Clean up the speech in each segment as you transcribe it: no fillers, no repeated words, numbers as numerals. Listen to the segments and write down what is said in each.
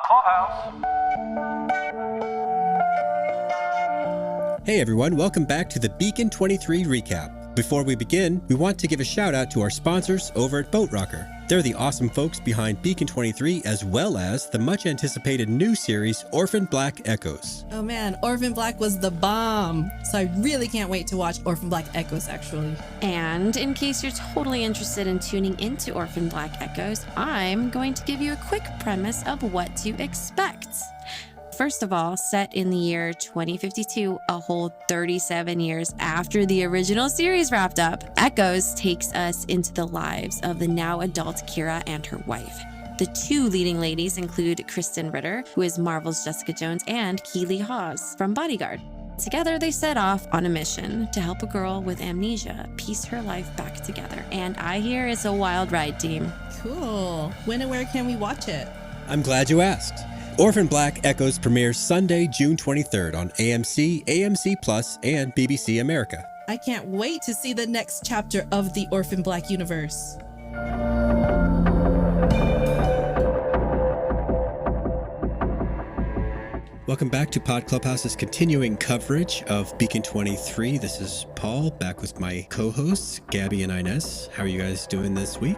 Clubhouse. Hey everyone, welcome back to the Beacon 23 recap. Before we begin, we want to give a shout out to our sponsors over at Boat Rocker. They're the awesome folks behind Beacon 23 as well as the much anticipated new series Orphan Black Echoes. Oh man, Orphan Black was the bomb. So I really can't wait to watch Orphan Black Echoes actually. And in case you're totally interested in tuning into Orphan Black Echoes, I'm going to give you a quick premise of what to expect. First of all, set in the year 2052, a whole 37 years after the original series wrapped up, Echoes takes us into the lives of the now adult Kira and her wife. The two leading ladies include Kristen Ritter, who is Marvel's Jessica Jones, and Keely Hawes from Bodyguard. Together, they set off on a mission to help a girl with amnesia piece her life back together. And I hear it's a wild ride, team. Cool. When and where can we watch it? I'm glad you asked. Orphan Black Echoes premieres Sunday, June 23rd on AMC, AMC Plus, and BBC America. I can't wait to see the next chapter of the Orphan Black universe. Welcome back to Pod Clubhouse's continuing coverage of Beacon 23. This is Paul, back with my co-hosts, Gabby and Inez. How are you guys doing this week?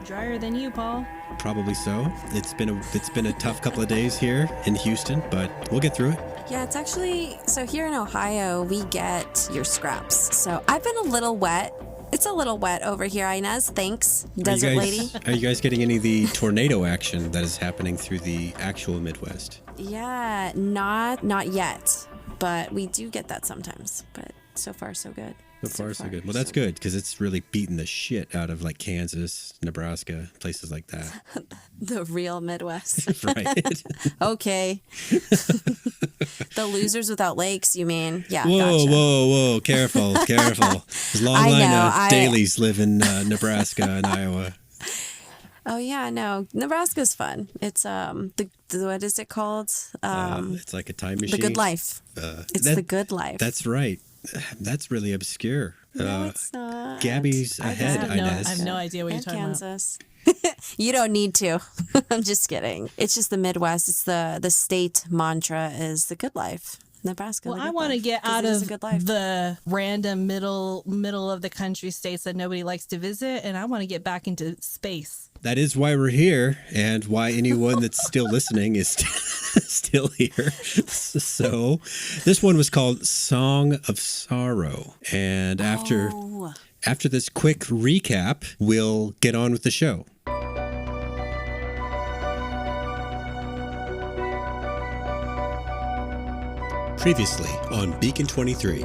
Drier than you, Paul. Probably so. It's been a tough couple of days here in Houston, but we'll get through it. Yeah, it's actually, so here in Ohio, we get your scraps. So I've been a little wet. It's a little wet over here, Inez. Thanks, desert lady. Are you guys getting any of the tornado action that is happening through the actual Midwest? Yeah, not yet, but we do get that sometimes. But so far, so good. So far, so good. Well, that's good because it's really beating the shit out of like Kansas, Nebraska, places like that. The real Midwest. Right. Okay. The losers without lakes, you mean? Yeah. Whoa, gotcha. whoa. Careful. There's a long line of dailies live in Nebraska and Iowa. Oh yeah, no. Nebraska's fun. It's the what is it called? It's like a time machine. The Good Life. It's The Good Life. That's right. That's really obscure. No, it's not. Gabby's ahead, Inez. I have no idea what you're talking Kansas. You don't need to. I'm just kidding. It's just the Midwest. It's the state mantra is the good life. Nebraska. Well, I want to get out of the random middle of the country states that nobody likes to visit, and I want to get back into space. That is why we're here, and why anyone that's still listening is still here. So, this one was called Song of Sorrow, and after this quick recap, we'll get on with the show. Previously on Beacon 23.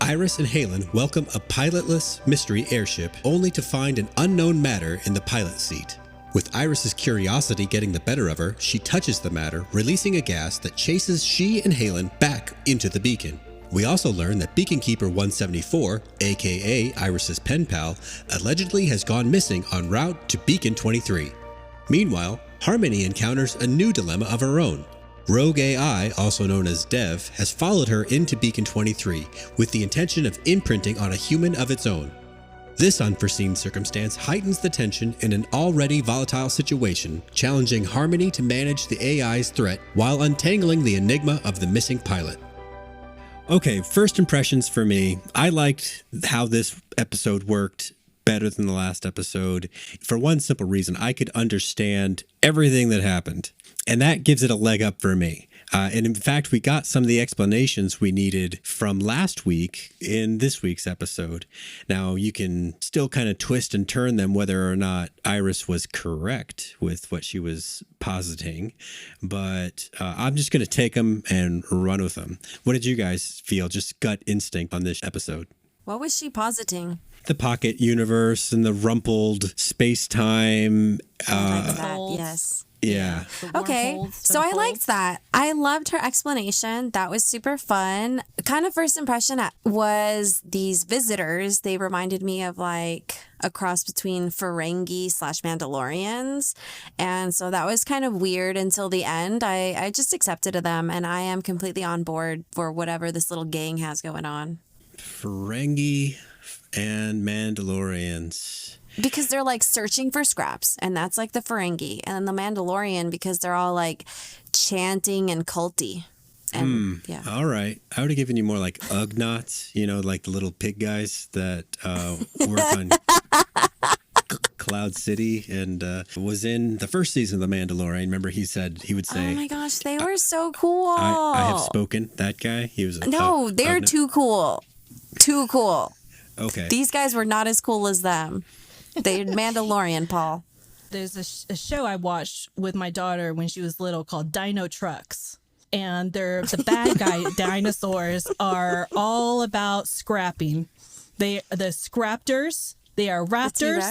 Iris and Halen welcome a pilotless mystery airship only to find an unknown matter in the pilot seat. With Iris's curiosity getting the better of her, she touches the matter, releasing a gas that chases she and Halen back into the beacon. We also learn that Beacon Keeper 174, aka Iris's pen pal, allegedly has gone missing en route to Beacon 23. Meanwhile, Harmony encounters a new dilemma of her own. Rogue AI, also known as Dev, has followed her into Beacon 23 with the intention of imprinting on a human of its own. This unforeseen circumstance heightens the tension in an already volatile situation, challenging Harmony to manage the AI's threat while untangling the enigma of the missing pilot. Okay, first impressions for me. I liked how this episode worked better than the last episode. For one simple reason, I could understand everything that happened. And that gives it a leg up for me. And in fact, we got some of the explanations we needed from last week in this week's episode. Now, you can still kind of twist and turn them whether or not Iris was correct with what she was positing. But I'm just going to take them and run with them. What did you guys feel? Just gut instinct on this episode. What was she positing? The pocket universe and the rumpled space-time. Yes. Yeah. Okay. So I liked that. I loved her explanation. That was super fun. Kind of first impression was these visitors. They reminded me of like a cross between Ferengi / Mandalorians. And so that was kind of weird until the end. I just accepted them and I am completely on board for whatever this little gang has going on. Ferengi and Mandalorians. Because they're like searching for scraps, and that's like the Ferengi, and then the Mandalorian because they're all like chanting and culty. And yeah. All right. I would have given you more like Ugnaughts, like the little pig guys that work on Cloud City and was in the first season of The Mandalorian. Remember, he would say, "Oh my gosh, they were so cool." I have spoken. That guy, he was. No, they're too cool. Too cool. Okay. These guys were not as cool as them. They're Mandalorian, Paul. There's a show I watched with my daughter when she was little called Dino Trucks. And the bad guy dinosaurs are all about scrapping. The Scraptors. They are raptors.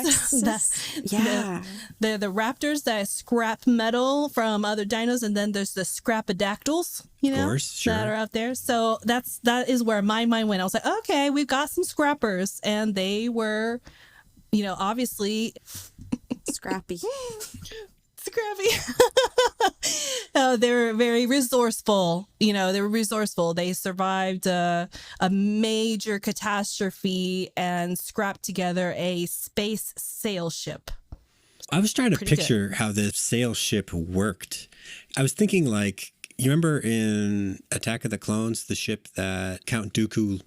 They're the raptors that scrap metal from other dinos, and then there's the scrapadactyls, that are out there. So that is where my mind went. I was like, okay, we've got some scrappers, and they were, obviously scrappy. They were very resourceful. They were resourceful. They survived a major catastrophe and scrapped together a space sail ship. I was trying to picture how the sail ship worked. I was thinking you remember in Attack of the Clones, the ship that Count Dooku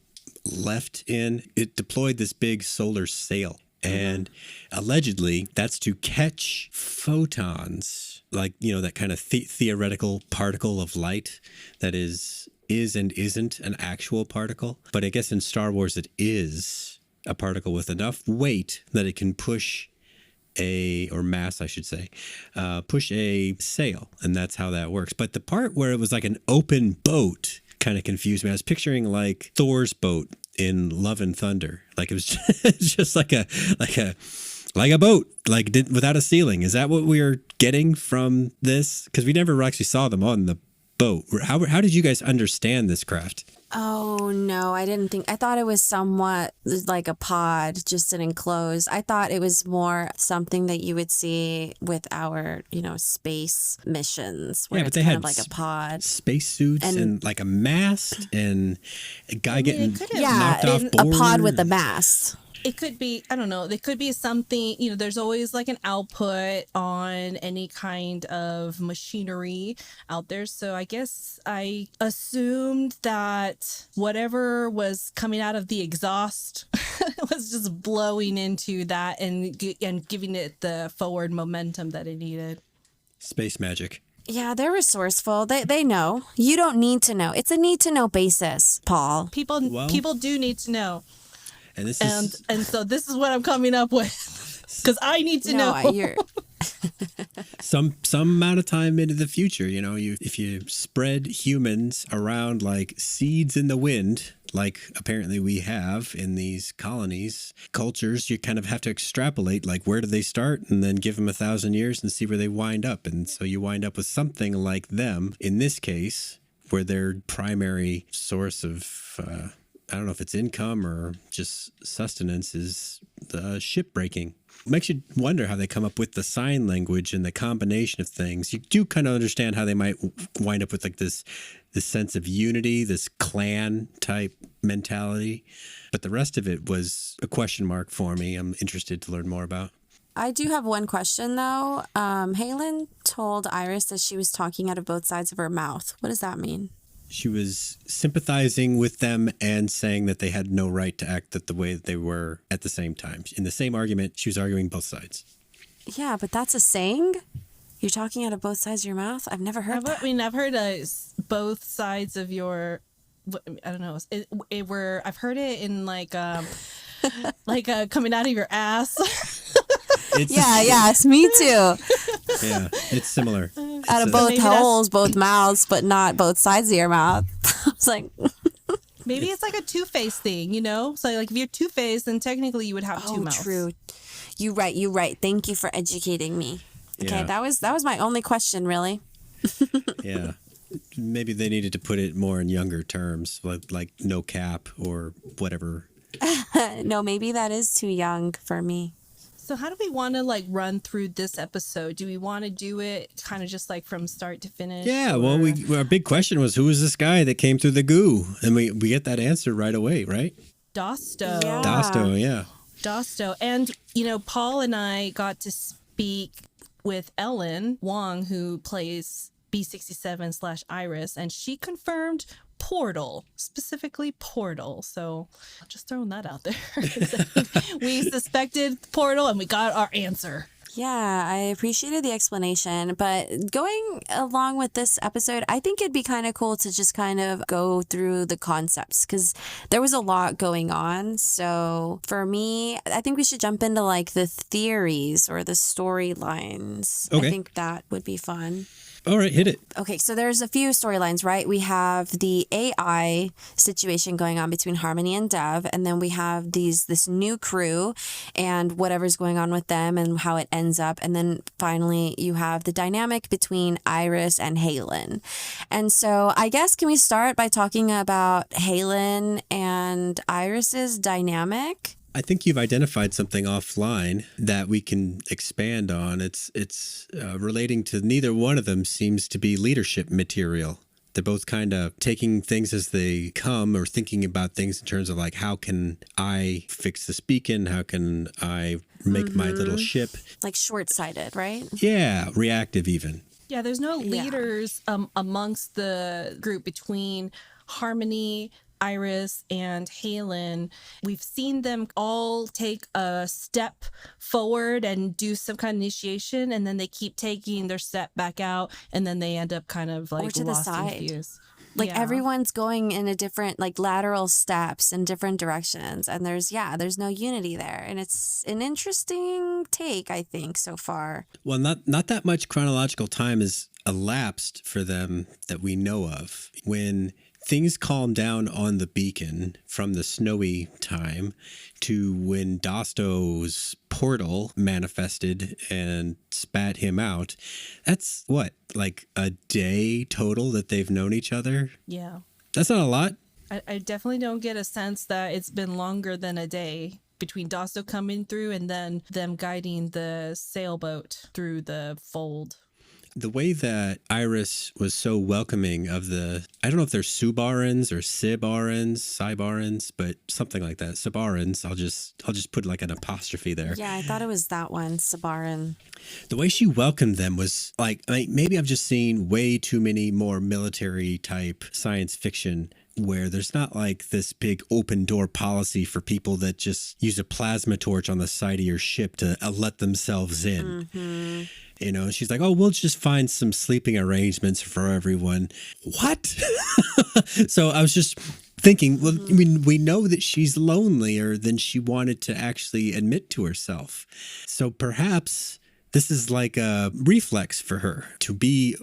left in? It deployed this big solar sail. And allegedly, that's to catch photons, that kind of theoretical particle of light that is and isn't an actual particle. But I guess in Star Wars, it is a particle with enough weight that it can push mass, I should say, push a sail. And that's how that works. But the part where it was like an open boat kind of confused me. I was picturing like Thor's boat in Love and Thunder. Like it was just like a boat, without a ceiling. Is that what we are getting from this? Because we never actually saw them on the boat. How did you guys understand this craft? Oh, no, I didn't think. I thought it was somewhat like a pod, just an enclosed. I thought it was more something that you would see with our, space missions, where it's kind of like a pod. Spacesuits and like a mast and a guy getting knocked off board. A pod with a mast. It could be, I don't know, it could be something, there's always like an output on any kind of machinery out there. So I guess I assumed that whatever was coming out of the exhaust was just blowing into that and giving it the forward momentum that it needed. Space magic. Yeah, they're resourceful. They know. You don't need to know. It's a need to know basis, Paul. People do need to know. And so this is what I'm coming up with, because I need to know. Some amount of time into the future, if you spread humans around like seeds in the wind, like apparently we have in these colonies, cultures, you kind of have to extrapolate, like where do they start, and then give them 1,000 years and see where they wind up. And so you wind up with something like them, in this case, where their primary source of I don't know if it's income or just sustenance is the ship breaking. It makes you wonder how they come up with the sign language and the combination of things. You do kind of understand how they might wind up with like this sense of unity, this clan type mentality. But the rest of it was a question mark for me. I'm interested to learn more about. I do have one question, though. Halen told Iris that she was talking out of both sides of her mouth. What does that mean? She was sympathizing with them and saying that they had no right to act the way that they were at the same time. In the same argument, she was arguing both sides. Yeah, but that's a saying? You're talking out of both sides of your mouth? I've never heard that. I mean, I've heard both sides of your, I don't know, I've heard it in like coming out of your ass. Yes, me too. Yeah, it's similar. Out of both holes, both mouths, but not both sides of your mouth. I was like... Maybe it's like a two-faced thing, So like if you're two-faced, then technically you would have two mouths. Oh, true. You're right. Thank you for educating me. Okay, that was my only question, really. Yeah. Maybe they needed to put it more in younger terms, like no cap or whatever. No, maybe that is too young for me. So how do we want to like run through this episode? Do we want to do it kind of just like from start to finish? Yeah, well, our big question was, who was this guy that came through the goo? And we get that answer right away, right? Dosto. Yeah. Dosto, yeah. Dosto. And, Paul and I got to speak with Ellen Wong, who plays B67/Iris, and she confirmed Portal, specifically Portal. So just throwing that out there. We suspected Portal and we got our answer. Yeah, I appreciated the explanation, but going along with this episode, I think it'd be kind of cool to just kind of go through the concepts because there was a lot going on. So for me, I think we should jump into like the theories or the storylines. Okay. I think that would be fun. All right, hit it. Okay, so there's a few storylines, right? We have the AI situation going on between Harmony and Dev, and then we have this new crew and whatever's going on with them and how it ends up. And then finally, you have the dynamic between Iris and Halen. And so I guess can we start by talking about Halen and Iris's dynamic? I think you've identified something offline that we can expand on. It's relating to neither one of them seems to be leadership material. They're both kind of taking things as they come or thinking about things in terms of like, how can I fix this beacon? How can I make my little ship? Like short-sighted, right? Yeah, reactive even. Yeah, there's no leaders amongst the group between Harmony, Iris, and Halen. We've seen them all take a step forward and do some kind of initiation, and then they keep taking their step back out, and then they end up kind of like or to the lost side. in fuse. Like Yeah. everyone's going in a different like lateral steps in different directions, and there's no unity there, and it's an interesting take, I think, so far. Well, not that much chronological time has elapsed for them that we know of. When things calmed down on the beacon from the snowy time to when Dosto's portal manifested and spat him out. That's what, like a day total that they've known each other? Yeah. That's not a lot. I definitely don't get a sense that it's been longer than a day between Dosto coming through and then them guiding the sailboat through the fold. The way that Iris was so welcoming of I don't know if they're Sibarians or Sibarians, but something like that. Sibarians. I'll just put like an apostrophe there. Yeah, I thought it was that one, Sibaran. The way she welcomed them was like, maybe I've just seen way too many more military type science fiction where there's not like this big open door policy for people that just use a plasma torch on the side of your ship to let themselves in. Mm-hmm. She's like, oh, we'll just find some sleeping arrangements for everyone. What? So I was just thinking, well, I mean, we know that she's lonelier than she wanted to actually admit to herself. So perhaps this is like a reflex for her to be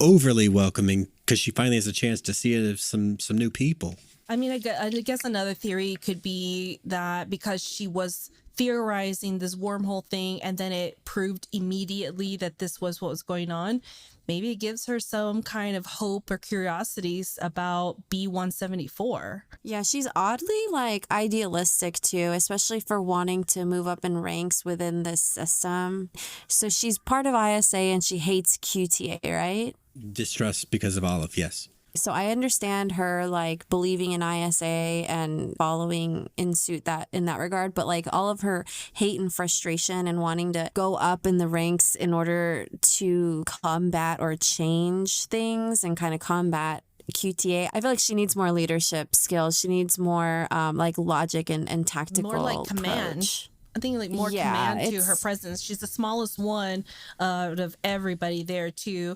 overly welcoming because she finally has a chance to see some new people. I mean, I guess another theory could be that because she was theorizing this wormhole thing and then it proved immediately that this was what was going on, maybe it gives her some kind of hope or curiosities about B-174. Yeah, she's oddly like idealistic too, especially for wanting to move up in ranks within this system. So she's part of ISA and she hates QTA, right? Distrust because of Aleph, yes. So I understand her like believing in ISA and following in suit in that regard, but like all of her hate and frustration and wanting to go up in the ranks in order to combat or change things and kind of combat QTA. I feel like she needs more leadership skills. She needs more like logic and tactical. More like command. Approach. I think like more command to her presence. She's the smallest one out of everybody there too.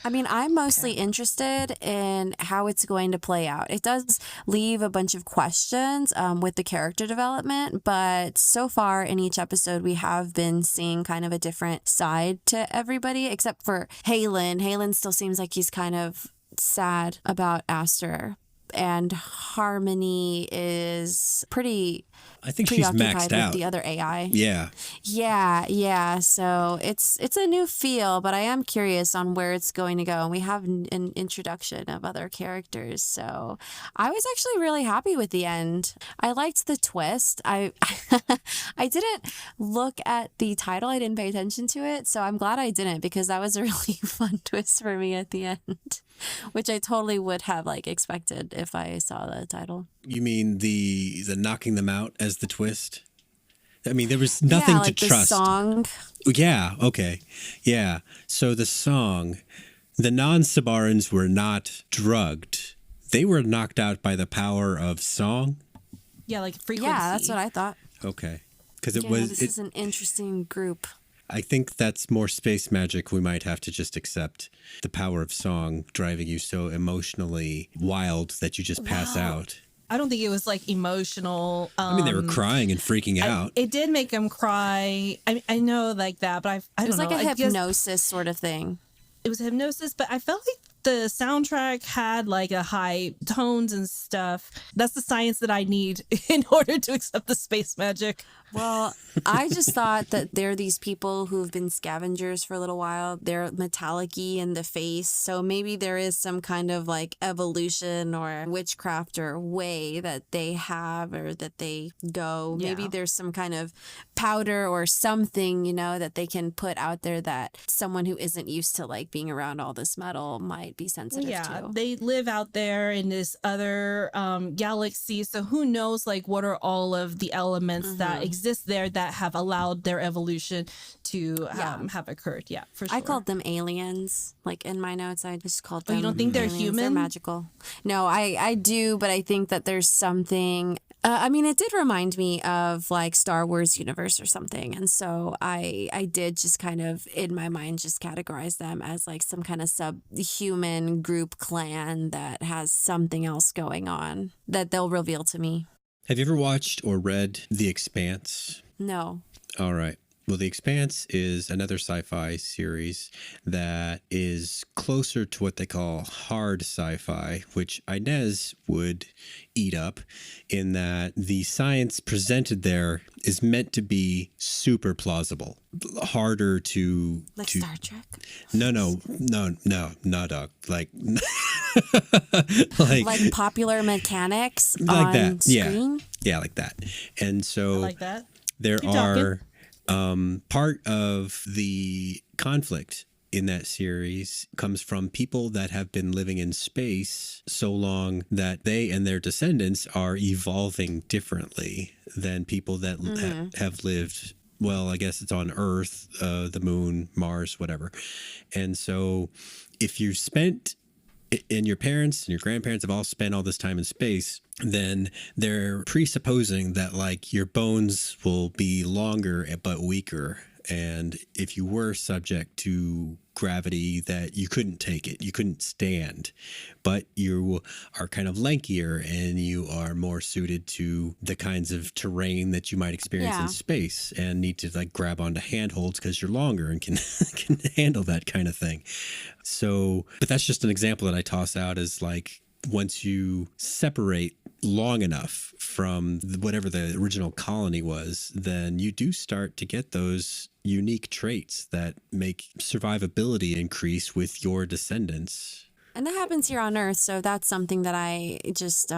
I mean, I'm mostly interested in how it's going to play out. It does leave a bunch of questions with the character development, but so far in each episode, we have been seeing kind of a different side to everybody, except for Halen. Halen still seems like he's kind of sad about Aster. And Harmony is pretty I think she's maxed out with the other AI. Yeah. So it's a new feel, but I am curious on where it's going to go. And we have an introduction of other characters. So I was actually really happy with the end. I liked the twist. I didn't look at the title. I didn't pay attention to it. So I'm glad I didn't because that was a really fun twist for me at the end, which I totally would have like expected if I saw the title. You mean the knocking them out as the twist? I mean, there was nothing like to the trust. song. Yeah, okay. Yeah. So the song, the non-Sibarians were not drugged. They were knocked out by the power of song. Yeah, like frequency. Yeah, that's what I thought. Okay. Because it Yeah, was... this is an interesting group. I think that's more space magic. We might have to just accept the power of song driving you so emotionally wild that you just pass out. I don't think it was like emotional. I mean, they were crying and freaking out. It did make them cry. I know like that, but I It don't was know. like a I guess hypnosis sort of thing. it was hypnosis, but I felt like the soundtrack had like a high tones and stuff. That's the science that I need in order to accept the space magic. Well, I just thought that they're these people who've been scavengers for a little while. They're metallic-y in the face. So maybe there is some kind of like evolution or witchcraft or way that they have or that they go. Yeah. Maybe there's some kind of powder or something, you know, that they can put out there that someone who isn't used to like being around all this metal might be sensitive to. They live out there in this other galaxy. So who knows like what are all of the elements that exist there that have allowed their evolution to have occurred. Yeah, for sure. I called them aliens. Like in my notes, I just called them. You don't think they're aliens. human? They're magical. No, I do, but I think that there's something. I mean, it did remind me of like Star Wars universe or something, and so I did just kind of in my mind just categorize them as like some kind of subhuman group clan that has something else going on that they'll reveal to me. Have you ever watched or read The Expanse? No. All right. Well, The Expanse is another sci-fi series that is closer to what they call hard sci-fi, which Inez would eat up, in that the science presented there is meant to be super plausible, harder to... Like Star Trek? No, dog. Like... like popular mechanics like on that. screen? Yeah, like that. And so... I like that. There Keep are part of the conflict in that series comes from people that have been living in space so long that they and their descendants are evolving differently than people that have lived. Well, I guess it's on Earth, the moon, Mars, whatever. And so if you spent, and your parents and your grandparents have all spent all this time in space, then they're presupposing that like your bones will be longer but weaker. And if you were subject to gravity, that you couldn't take it, you couldn't stand, but you are kind of lankier and you are more suited to the kinds of terrain that you might experience in space and need to like grab onto handholds because you're longer and can can handle that kind of thing. So, but that's just an example that I toss out as like, once you separate long enough from whatever the original colony was, then you do start to get those unique traits that make survivability increase with your descendants. And that happens here on Earth, so that's something that I just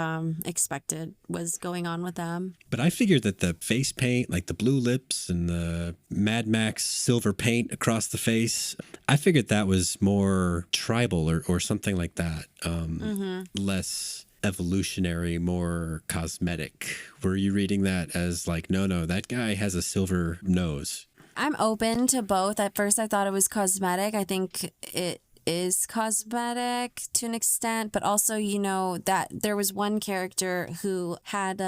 expected was going on with them. But I figured that the face paint, like the blue lips and the Mad Max silver paint across the face, I figured that was more tribal or something like that. Less evolutionary, more cosmetic. Were you reading that as like, no, that guy has a silver nose? I'm open to both. At first, I thought it was cosmetic. I think it is cosmetic to an extent, but also, you know, that there was one character who had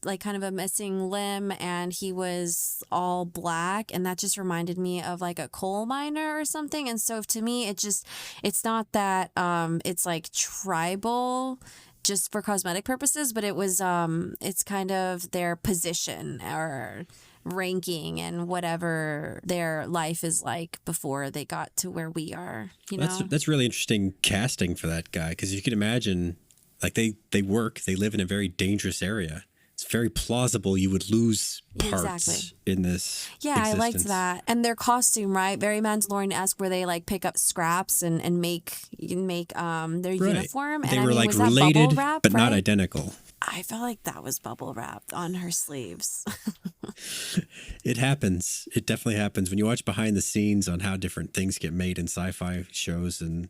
like kind of a missing limb and he was all black, and that just reminded me of like a coal miner or something. And so to me, it's not that it's like tribal just for cosmetic purposes, but it was it's kind of their position or ranking and whatever their life is like before they got to where we are, you know. That's really interesting casting for that guy, because you can imagine like they live in a very dangerous area. It's very plausible you would lose parts in this existence. I liked that. And their costume, right? Very Mandalorian-esque, where they like pick up scraps and make their uniform. They and were I mean, like was that related bubble wrap, but not right? identical. I felt like that was bubble wrapped on her sleeves. It happens. It definitely happens when you watch behind the scenes on how different things get made in sci-fi shows, and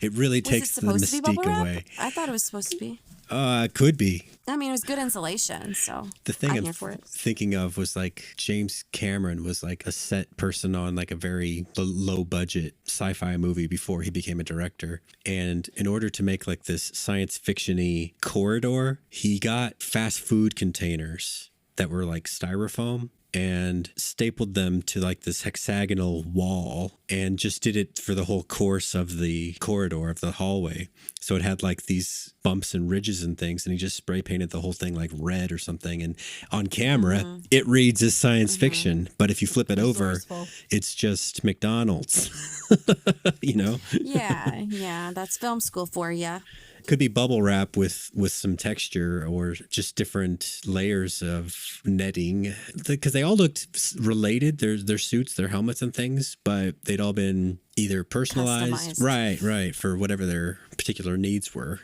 it really takes the mystique away. I thought it was supposed to be. Could be. I mean, it was good insulation, so The thing I'm I'm here for it. thinking of was like James Cameron was like a set person on like a very low budget sci-fi movie before he became a director. And in order to make like this science fiction-y corridor, he got fast food containers that were like styrofoam and stapled them to like this hexagonal wall and just did it for the whole course of the corridor of the hallway. So it had like these bumps and ridges and things, and he just spray painted the whole thing like red or something. And on camera, it reads as science fiction, but if you flip it over, Resourceful. it's just McDonald's, you know? Yeah, that's film school for you. Could be bubble wrap with some texture or just different layers of netting, because they all looked related. Their suits, their helmets and things, but they'd all been either personalized, Customized. right, for whatever their particular needs were.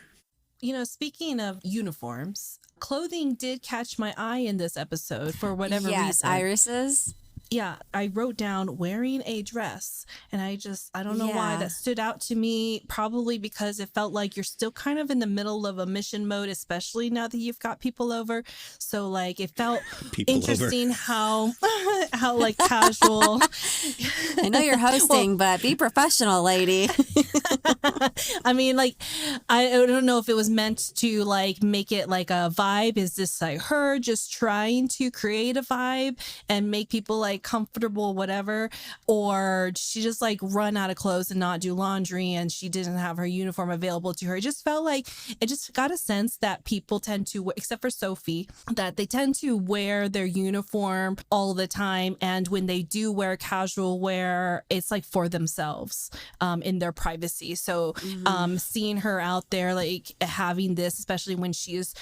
You know, speaking of uniforms, clothing did catch my eye in this episode for whatever Yes, reason. irises. Yeah, I wrote down wearing a dress, and I don't know why Yeah. that stood out to me. Probably because it felt like you're still kind of in the middle of a mission mode, especially now that you've got people over. So like it felt People interesting how like casual. I know you're hosting, but be professional, lady. I mean, like, I don't know if it was meant to like make it like a vibe. Is this like her just trying to create a vibe and make people like comfortable, whatever? Or she just like run out of clothes and not do laundry and she didn't have her uniform available to her? It just felt like it just got a sense that people tend to, except for Sophie, that they tend to wear their uniform all the time. And when they do wear casual wear, it's like for themselves in their privacy. So seeing her out there like having this, especially when she is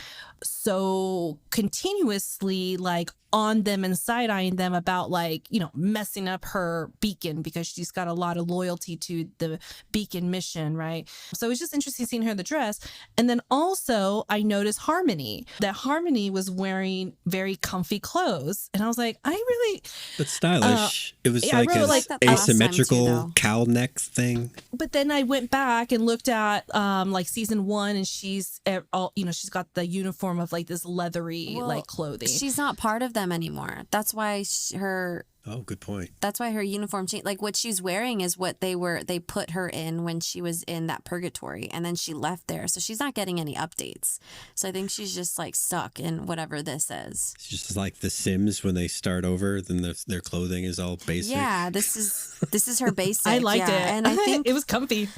so continuously like on them and side-eyeing them about like, you know, messing up her beacon because she's got a lot of loyalty to the beacon mission, right? So it's just interesting seeing her in the dress. And then also I noticed Harmony, that Harmony was wearing very comfy clothes. And I was like, But stylish. It was yeah, I like really an liked that the last time too, asymmetrical though. cowl neck thing. But then I went back and looked at like season 1, and she's all, you know, she's got the uniform of like this leathery Well, like clothing. She's not part of them anymore. That's why Oh, good point. That's why her uniform changed. Like what she's wearing is what they put her in when she was in that purgatory, and then she left there. So she's not getting any updates. So I think she's just like stuck in whatever this is. It's just like The Sims when they start over, then their clothing is all basic. Yeah, this is her basic. I liked yeah. it. And I think it was comfy.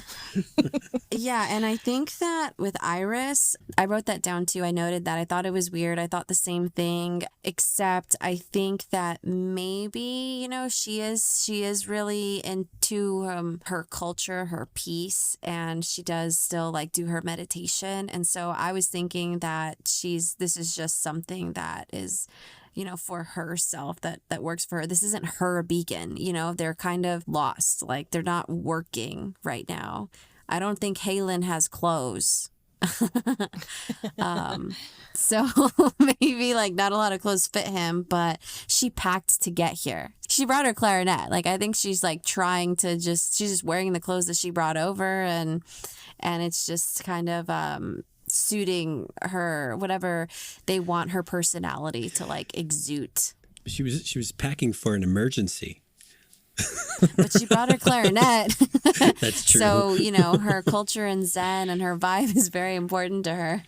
yeah, and I think that with Iris, I wrote that down too. I noted that. I thought it was weird. I thought the same thing, except I think that maybe, you know, she is really into her culture, her peace, and she does still like do her meditation. And so I was thinking that this is just something that is, you know, for herself, that works for her. This isn't her beacon, you know, they're kind of lost. Like they're not working right now. I don't think Halen has clothes. So maybe like not a lot of clothes fit him, but she packed to get here. She brought her clarinet. Like I think she's like trying to she's just wearing the clothes that she brought over, and it's just kind of suiting her, whatever they want her personality to like exude. She was packing for an emergency. But she brought her clarinet. That's true. So, you know, her culture and Zen and her vibe is very important to her.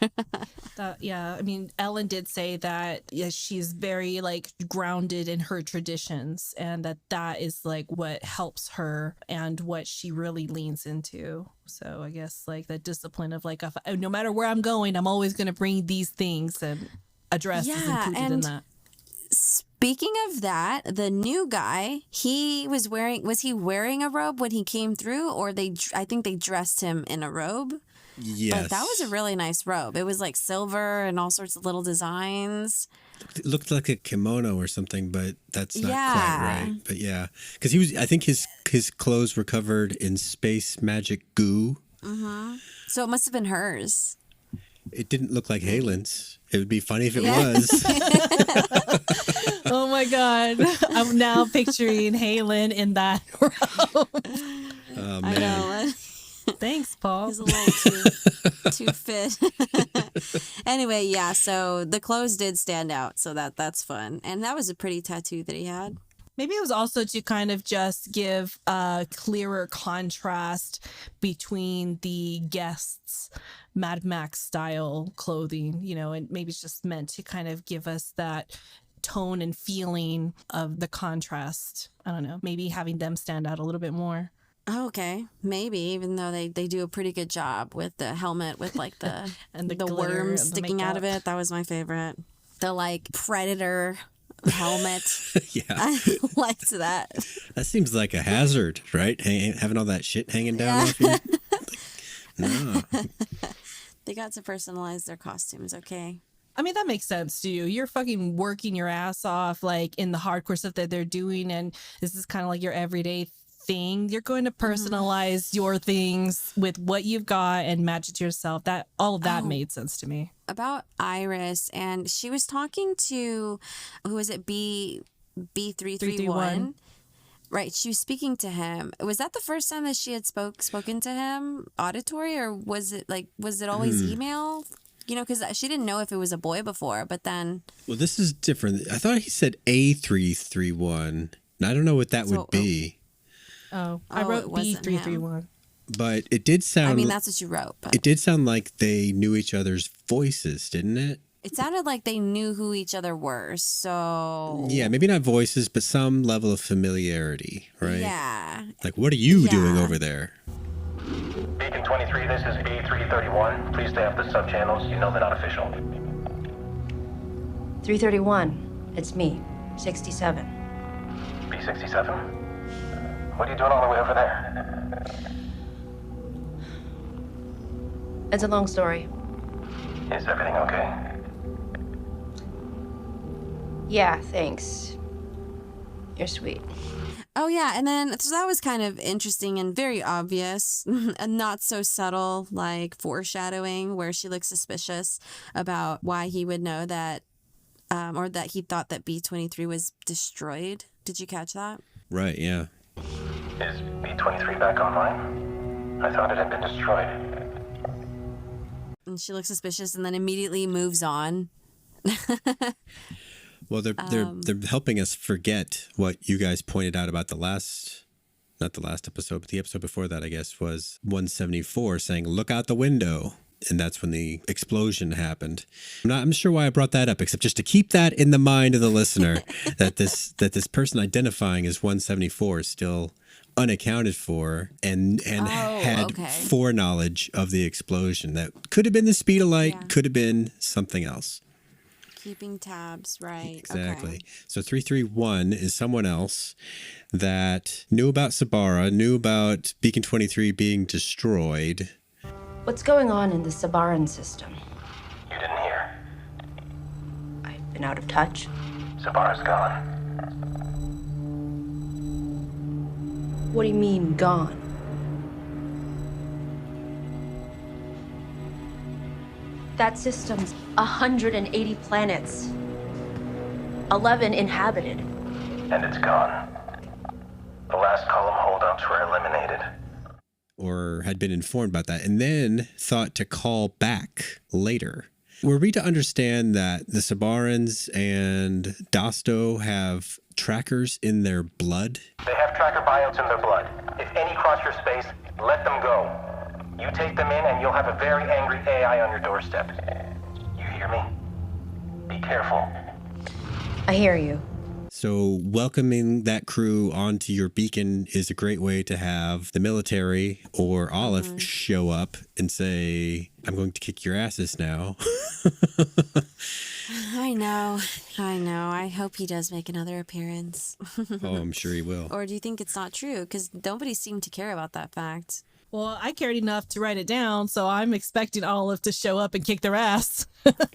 Yeah, I mean, Ellen did say that she's very like grounded in her traditions, and that is like what helps her and what she really leans into. So I guess like the discipline of like, no matter where I'm going, I'm always going to bring these things, and a dress is included in that. Speaking of that, the new guy, was he wearing a robe when he came through, or I think they dressed him in a robe? Yes. But that was a really nice robe. It was like silver and all sorts of little designs. It looked like a kimono or something, but that's not Yeah. quite right. But yeah, because I think his clothes were covered in space magic goo. Mm-hmm. So it must have been hers. It didn't look like Halen's. It would be funny if it was. Oh my God. I'm now picturing Halen in that robe. Oh, man. I know. Thanks, Paul. He's a little too fit. Anyway, yeah, so the clothes did stand out, so that's fun. And that was a pretty tattoo that he had. Maybe it was also to kind of just give a clearer contrast between the guests' Mad Max style clothing, and maybe it's just meant to kind of give us that tone and feeling of the contrast. I don't know, maybe having them stand out a little bit more. Oh, okay, maybe, even though they do a pretty good job with the helmet with like the And the worms sticking out of it. That was my favorite. The like predator helmet. Yeah. I liked that. That seems like a hazard, right? Having all that shit hanging down off you. No. They got to personalize their costumes, okay? I mean, that makes sense to you. You're fucking working your ass off, like in the hardcore stuff that they're doing, and this is kind of like your everyday thing. You're going to personalize your things with what you've got and match it to yourself. That all of that made sense to me. About Iris, and she was talking to, who was it, B331? Right, she was speaking to him. Was that the first time that she had spoken to him auditory, or was it always email? Because she didn't know if it was a boy before, but then... Well, this is different. I thought he said A331. And I don't know what that would be. I wrote B331. But it did sound... I mean, that's what you wrote. But it did sound like they knew each other's voices, didn't it? it sounded like they knew who each other were, so... Yeah, maybe not voices, but some level of familiarity, right? Yeah. Like, what are you doing over there? Beacon 23, this is B331. Please stay off the sub-channels. You know they're not official. 331. It's me, 67. B67? What are you doing all the way over there? It's a long story. Is everything okay? Yeah, thanks. You're sweet. Oh, yeah. And then, so that was kind of interesting and very obvious and not so subtle, like foreshadowing, where she looks suspicious about why he would know that, or that he thought that B23 was destroyed. Did you catch that? Right, yeah. Is B23 back online? I thought it had been destroyed. And she looks suspicious and then immediately moves on. Well, they're helping us forget what you guys pointed out about not the last episode, but the episode before that, I guess, was 174 saying, look out the window. And that's when the explosion happened. I'm sure why I brought that up, except just to keep that in the mind of the listener that this person identifying as 174 is still unaccounted for and had foreknowledge of the explosion. That could have been the speed of light, could have been something else. Keeping tabs, right. Exactly. Okay. So 331 is someone else that knew about Sabara, knew about Beacon 23 being destroyed. What's going on in the Sibarian system? You didn't hear. I've been out of touch. Sabara's gone. What do you mean, gone? That system's 180 planets. 11 inhabited. And it's gone. The last column holdouts were eliminated. Or had been informed about that, and then thought to call back later. Were we to understand that the Sibarians and Dosto have trackers in their blood? They have tracker biotes in their blood. If any cross your space, let them go. You take them in and you'll have a very angry AI on your doorstep. You hear me? Be careful. I hear you. So welcoming that crew onto your beacon is a great way to have the military or Aleph show up and say, I'm going to kick your asses now. I know. I hope he does make another appearance. Oh, I'm sure he will. Or do you think it's not true? Because nobody seemed to care about that fact. Well, I cared enough to write it down, so I'm expecting Olive to show up and kick their ass.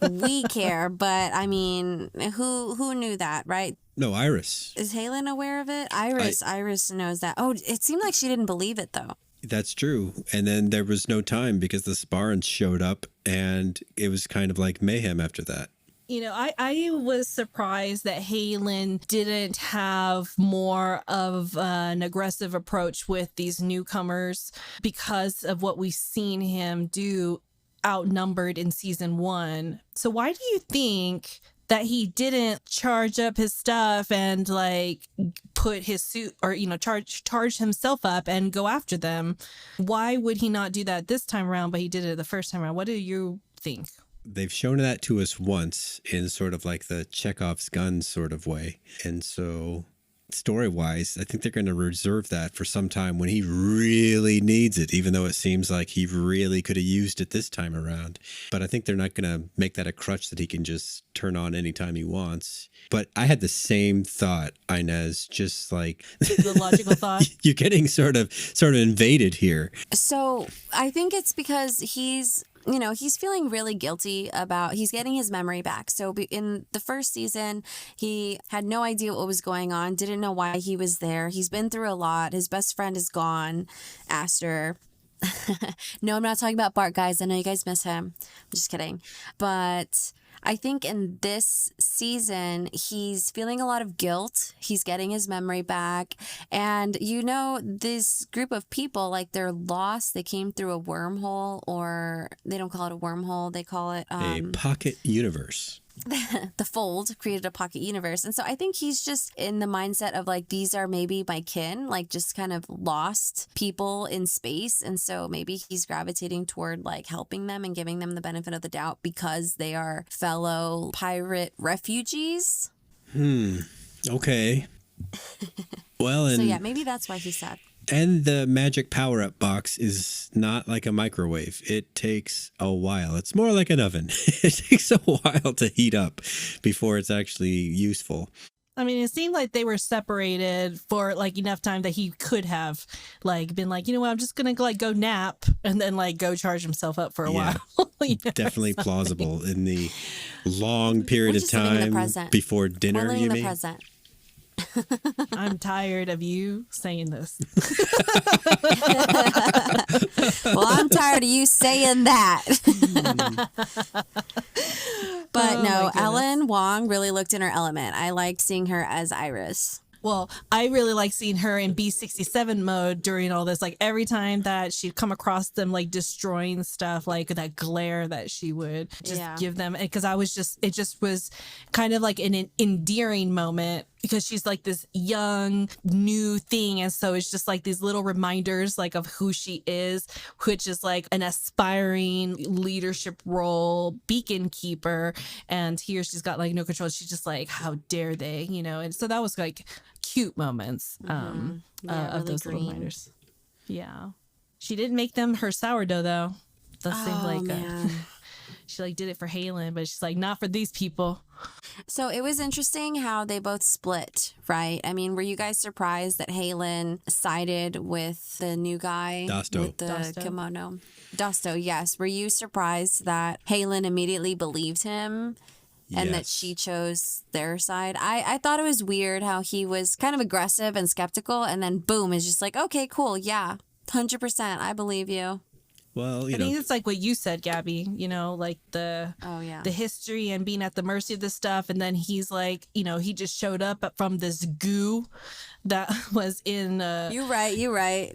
We care, but I mean, who knew that, right? No, Iris. Is Halen aware of it? Iris knows that. Oh, it seemed like she didn't believe it, though. That's true. And then there was no time because the Sibarians showed up and it was kind of like mayhem after that. I was surprised that Halen didn't have more of an aggressive approach with these newcomers because of what we've seen him do outnumbered in season 1. So why do you think that he didn't charge up his stuff and like put his suit or, charge himself up and go after them? Why would he not do that this time around, but he did it the first time around? What do you think? They've shown that to us once in sort of like the Chekhov's gun sort of way. And so story-wise, I think they're going to reserve that for some time when he really needs it, even though it seems like he really could have used it this time around. But I think they're not going to make that a crutch that he can just turn on anytime he wants. But I had the same thought, Inez, just like the logical thought. You're getting sort of invaded here. So I think it's because he's feeling really guilty about, he's getting his memory back. So in the first season, he had no idea what was going on, didn't know why he was there. He's been through a lot. His best friend is gone, Aster. No, I'm not talking about Bart, guys. I know you guys miss him. I'm just kidding. But I think in this season, he's feeling a lot of guilt. He's getting his memory back. And, this group of people, like, they're lost. They came through a wormhole, or they don't call it a wormhole. They call it a pocket universe. The Fold created a pocket universe. And so I think he's just in the mindset of like, these are maybe my kin, like just kind of lost people in space. And so maybe he's gravitating toward like helping them and giving them the benefit of the doubt because they are fellow pirate refugees. Okay. Well, and so yeah, maybe that's why he's sad. And the magic power-up box is not like a microwave. It takes a while. It's more like an oven. It takes a while to heat up before it's actually useful. I mean, it seemed like they were separated for like enough time that he could have like been like, I'm just going to like go nap and then like go charge himself up for a while. Definitely plausible in the long period of time before dinner, We're you the mean? present. I'm tired of you saying this. Well, I'm tired of you saying that. But no, Ellen Wong really looked in her element. I liked seeing her as Iris. Well, I really like seeing her in B67 mode during all this. Like every time that she'd come across them, like destroying stuff, like that glare that she would just give them. Because it just was kind of like an endearing moment because she's like this young, new thing. And so it's just like these little reminders like of who she is, which is like an aspiring leadership role, beacon keeper. And here she's got like no control. She's just like, how dare they, And so that was like cute moments of really those green. little reminders. Yeah. She didn't make them her sourdough though. That seemed like she like did it for Halen, but she's like, not for these people. So it was interesting how they both split, right? I mean, were you guys surprised that Halen sided with the new guy Dosto. with the kimono? Dosto, yes. Were you surprised that Halen immediately believed him? And that she chose their side. I thought it was weird how he was kind of aggressive and skeptical, and then boom, is just like, okay, cool, yeah, 100%, I believe you. Well, I think it's like what you said, Gabby, like the history and being at the mercy of this stuff. And then he's like, he just showed up from this goo that was in. You're right.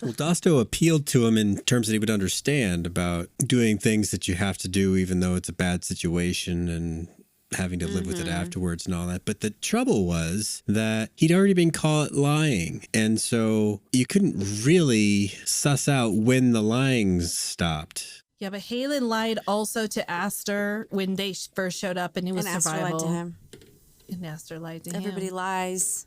Well, Dosto appealed to him in terms that he would understand about doing things that you have to do, even though it's a bad situation and having to live with it afterwards and all that. But the trouble was that he'd already been caught lying. And so you couldn't really suss out when the lying stopped. Yeah, but Halen lied also to Aster when they first showed up and it was and survival. Aster lied to him. And Aster lied to him. Everybody lies.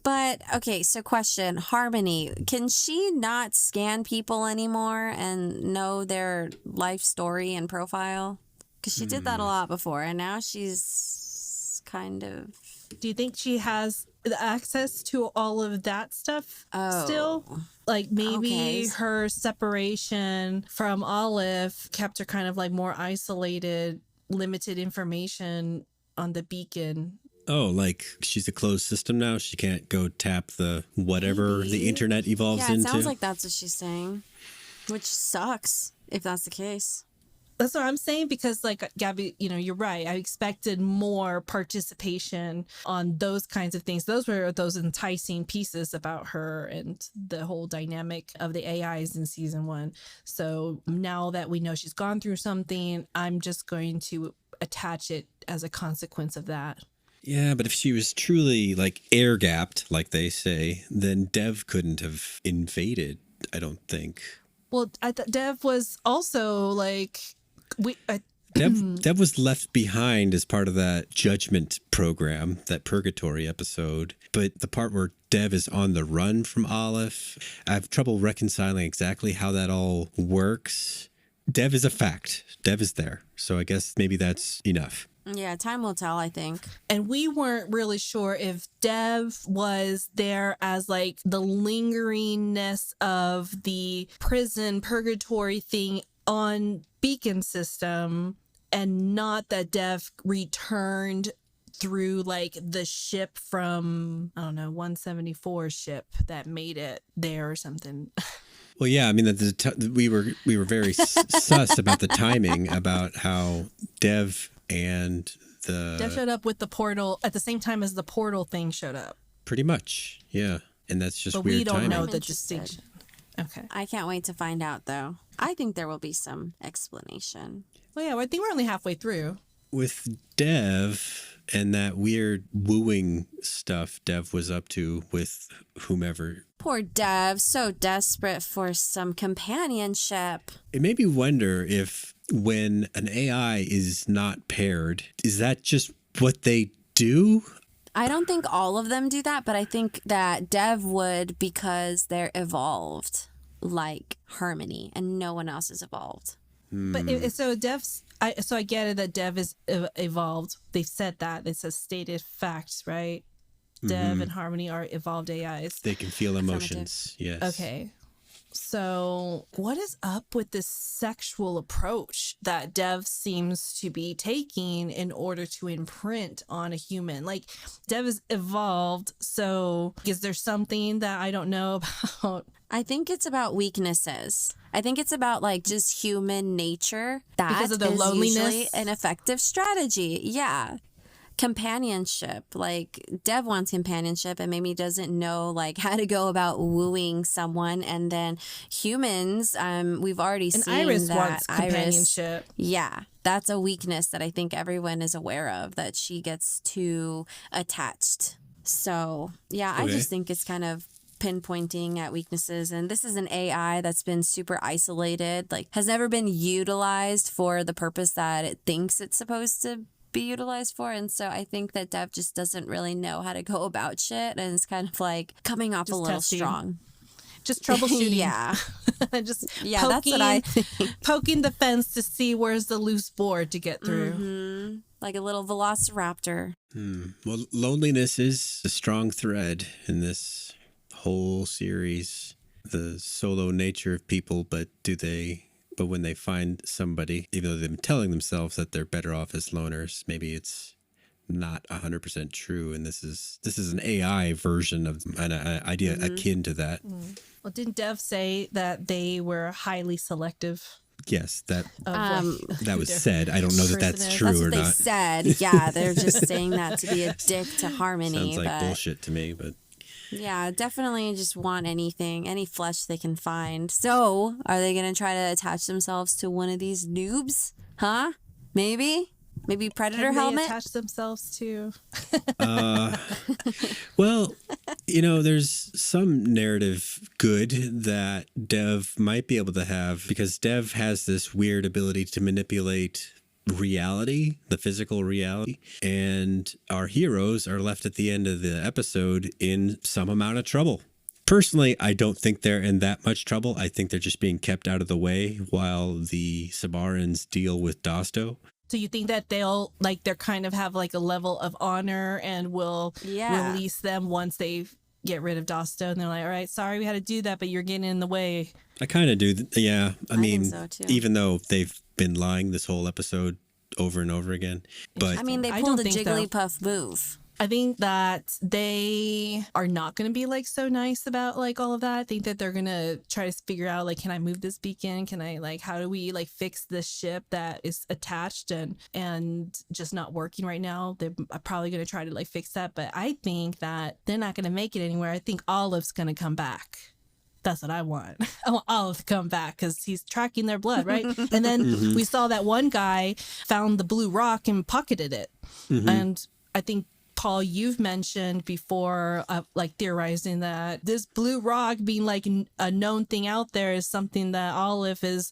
But, okay, so question, Harmony, can she not scan people anymore and know their life story and profile? Because she did that a lot before, and now she's kind of... Do you think she has the access to all of that stuff still? Like maybe her separation from Aleph kept her kind of like more isolated, limited information on the beacon. Oh, like she's a closed system now? She can't go tap the whatever the internet evolves into? Yeah, it sounds like that's what she's saying, which sucks if that's the case. That's what I'm saying, because like Gabby, you're right. I expected more participation on those kinds of things. Those were those enticing pieces about her and the whole dynamic of the AIs in season 1. So now that we know she's gone through something, I'm just going to attach it as a consequence of that. Yeah, but if she was truly like air gapped, like they say, then Dev couldn't have invaded, I don't think. Well, Dev was also like Dev was left behind as part of that judgment program, that purgatory episode. But the part where Dev is on the run from Aleph, I have trouble reconciling exactly how that all works. Dev is a fact. Dev is there. So I guess maybe that's enough. Yeah, time will tell, I think. And we weren't really sure if Dev was there as like the lingeringness of the prison purgatory thing on Beacon system, and not that Dev returned through like the ship from, I don't know, 174 ship that made it there or something. Well, yeah, I mean, we were very sus about the timing, about how Dev showed up with the portal at the same time as the portal thing showed up. Pretty much, yeah. And that's just but weird we don't timing. know the distinction. Okay. I can't wait to find out, though. I think there will be some explanation. Well, yeah, I think we're only halfway through. With Dev and that weird wooing stuff Dev was up to with whomever. Poor Dev, so desperate for some companionship. It made me wonder if when an AI is not paired, is that just what they do? I don't think all of them do that, but I think that Dev would, because they're evolved like Harmony and no one else is evolved. But so I get it that Dev is evolved. They've said that. It's a stated fact, right? Dev and Harmony are evolved AIs. They can feel emotions. Yes. Okay. So what is up with this sexual approach that Dev seems to be taking in order to imprint on a human? Like, Dev is evolved, so is there something that I don't know about? I think it's about weaknesses. I think it's about like just human nature. That because of the is loneliness? usually an effective strategy. Yeah. Companionship, like Dev wants companionship and maybe doesn't know like how to go about wooing someone, and then humans, we've already seen Iris that wants companionship. Yeah, that's a weakness that I think everyone is aware of, that she gets too attached. So yeah, I just think it's kind of pinpointing at weaknesses, and this is an AI that's been super isolated, like has never been utilized for the purpose that it thinks it's supposed to be utilized for. And so I think that Dev just doesn't really know how to go about shit, and it's kind of like coming off just a little testing. Strong. Just troubleshooting. Yeah. Just yeah, that's what I think. Poking the fence to see where's the loose board to get through. Mm-hmm. Like a little velociraptor. Well, loneliness is a strong thread in this whole series. The solo nature of people, but when they find somebody, even though they've been telling themselves that they're better off as loners, maybe it's not 100% true. And this is an AI version of an idea akin to that. Well, didn't Dev say that they were highly selective? Yes, that was said. I don't know that that's true that's or what not. They said, yeah, they're just saying that to be a dick to Harmony. Sounds like bullshit to me, but. Yeah, definitely just want any flesh they can find. So, are they going to try to attach themselves to one of these noobs? Huh? Maybe Predator helmet? They attach themselves to? Well, there's some narrative good that Dev might be able to have, because Dev has this weird ability to manipulate reality, the physical reality, and our heroes are left at the end of the episode in some amount of trouble. Personally, I don't think they're in that much trouble. I think they're just being kept out of the way while the Sibarians deal with Dosto. So you think that they're kind of have like a level of honor and will release them once they get rid of Dosto, and they're like, all right, sorry we had to do that, but you're getting in the way. I kind of do. Yeah. I mean, think so too. Even though they've been lying this whole episode over and over again, but I mean, they pulled a Jigglypuff move. I think that they are not going to be like so nice about like all of that. I think that they're going to try to figure out like, can I move this beacon? Can I like, how do we like fix this ship that is attached and just not working right now? They're probably going to try to like fix that. But I think that they're not going to make it anywhere. I think Aleph going to come back. That's what I want. I want Aleph to come back because he's tracking their blood, right? And then we saw that one guy found the blue rock and pocketed it. And I think, Paul, you've mentioned before, like theorizing that this blue rock being like a known thing out there is something that Aleph is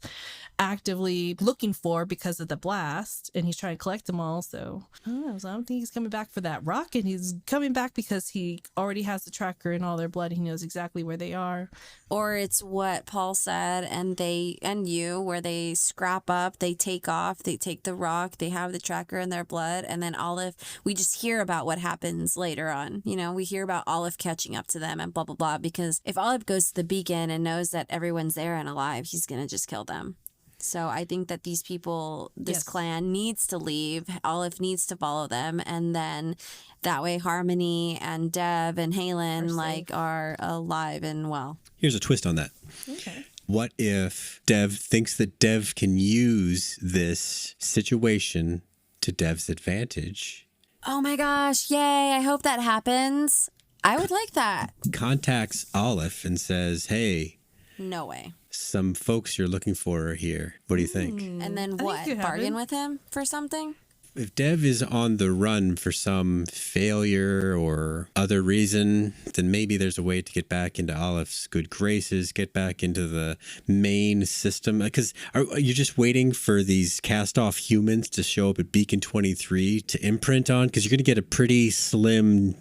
actively looking for because of the blast, and he's trying to collect them all. So I don't know. So I don't think he's coming back for that rock, and he's coming back because he already has the tracker in all their blood. He knows exactly where they are. Or it's what Paul said, and where they scrap up, they take off, they take the rock, they have the tracker in their blood, and then Aleph, we just hear about what happens later on. You know, we hear about Aleph catching up to them and blah, blah, blah, because if Aleph goes to the beacon and knows that everyone's there and alive, he's going to just kill them. So I think that these people, this clan needs to leave. Aleph needs to follow them. And then that way Harmony and Dev and Halen are alive and well. Here's a twist on that. Okay. What if Dev thinks that Dev can use this situation to Dev's advantage? Oh my gosh. Yay. I hope that happens. I would like that. Contacts Aleph and says, hey, no way. Some folks you're looking for are here. What do you think? And then what? Bargain with him for something? If Dev is on the run for some failure or other reason, then maybe there's a way to get back into Aleph's good graces, get back into the main system. Because are you just waiting for these cast-off humans to show up at Beacon 23 to imprint on? Because you're going to get a pretty slim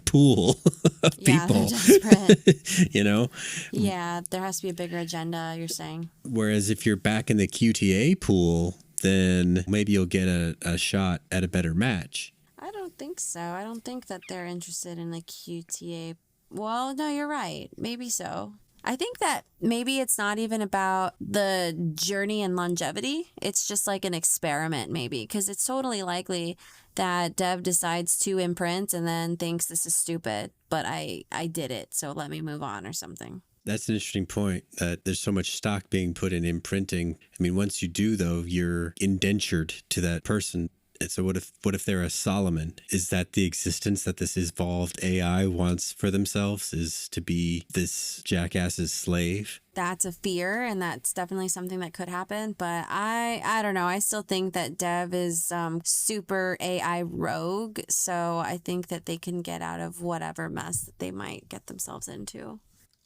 pool of people. They're desperate. You know? Yeah, there has to be a bigger agenda, you're saying. Whereas if you're back in the QTA pool, then maybe you'll get a shot at a better match. I don't think so. I don't think that they're interested in a QTA. Well, no, you're right. Maybe so. I think that maybe it's not even about the journey and longevity. It's just like an experiment, maybe, because it's totally likely that Dev decides to imprint and then thinks this is stupid, but I did it, so let me move on or something. That's an interesting point, that there's so much stock being put in imprinting. I mean, once you do, though, you're indentured to that person. And so what if they're a Solomon? Is that the existence that this evolved AI wants for themselves, is to be this jackass's slave? That's a fear, and that's definitely something that could happen. But I don't know. I still think that Dev is super AI rogue. So I think that they can get out of whatever mess that they might get themselves into.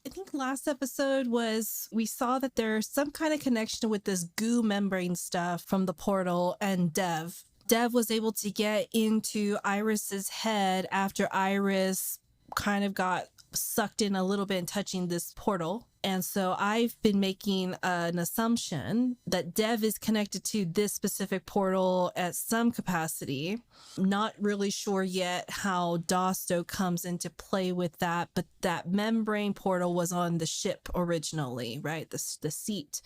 I think last episode we saw that there's some kind of connection with this goo membrane stuff from the portal and Dev. Dev was able to get into Iris's head after Iris kind of got sucked in a little bit and touching this portal. And so I've been making an assumption that Dev is connected to this specific portal at some capacity. Not really sure yet how Dosto comes into play with that, but that membrane portal was on the ship originally, right? The seat.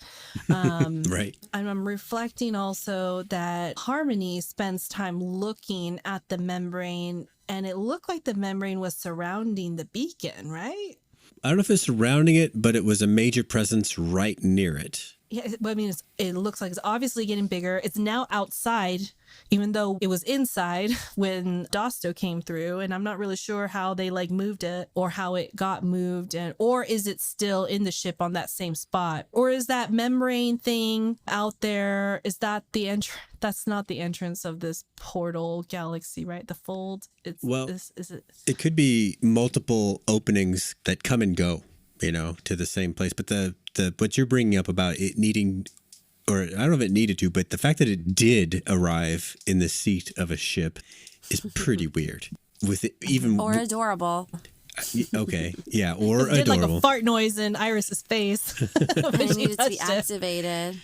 Right. And I'm reflecting also that Harmony spends time looking at the membrane, and it looked like the membrane was surrounding the beacon, right? I don't know if it's surrounding it, but it was a major presence right near it. Yeah, I mean, it looks like it's obviously getting bigger. It's now outside, even though it was inside when Dosto came through. And I'm not really sure how they like moved it or how it got moved. Or is it still in the ship on that same spot? Or is that membrane thing out there? Is that the entrance? That's not the entrance of this portal galaxy, right? The fold. Is it? It could be multiple openings that come and go, to the same place. But the what you're bringing up about it needing, or I don't know if it needed to, but the fact that it did arrive in the seat of a ship is pretty weird. With it, even or adorable. Okay, yeah, or it did adorable. Like a fart noise in Iris's face. It needed to be activated.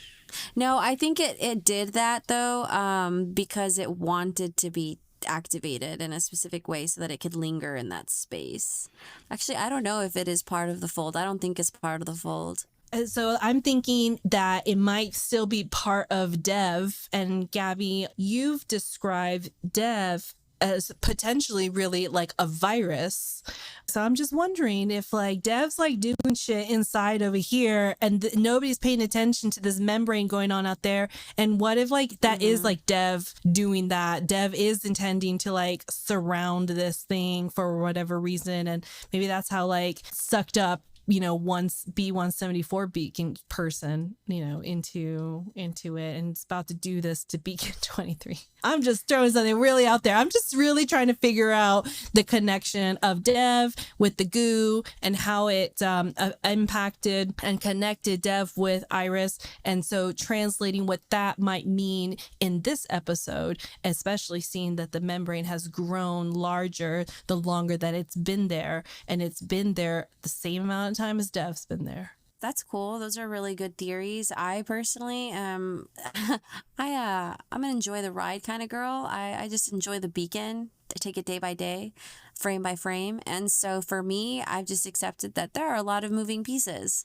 No, I think it did that though, because it wanted to be activated in a specific way so that it could linger in that space. Actually, I don't know if it is part of the fold. I don't think it's part of the fold. So I'm thinking that it might still be part of Dev. And Gabby, you've described Dev as potentially really like a virus. So I'm just wondering if like Dev's like doing shit inside over here and nobody's paying attention to this membrane going on out there. And what if like that is like Dev doing that? Dev is intending to like surround this thing for whatever reason. And maybe that's how like sucked up, you know, once B-174 Beacon person, you know, into it, and it's about to do this to Beacon 23. I'm just throwing something really out there. I'm just really trying to figure out the connection of Dev with the goo and how it impacted and connected Dev with Iris. And so translating what that might mean in this episode, especially seeing that the membrane has grown larger the longer that it's been there, and it's been there the same amount of time as Dev's been there. That's cool. Those are really good theories. I personally I'm gonna enjoy the ride kind of girl. I just enjoy the beacon. I take it day by day, frame by frame. And so for me, I've just accepted that there are a lot of moving pieces.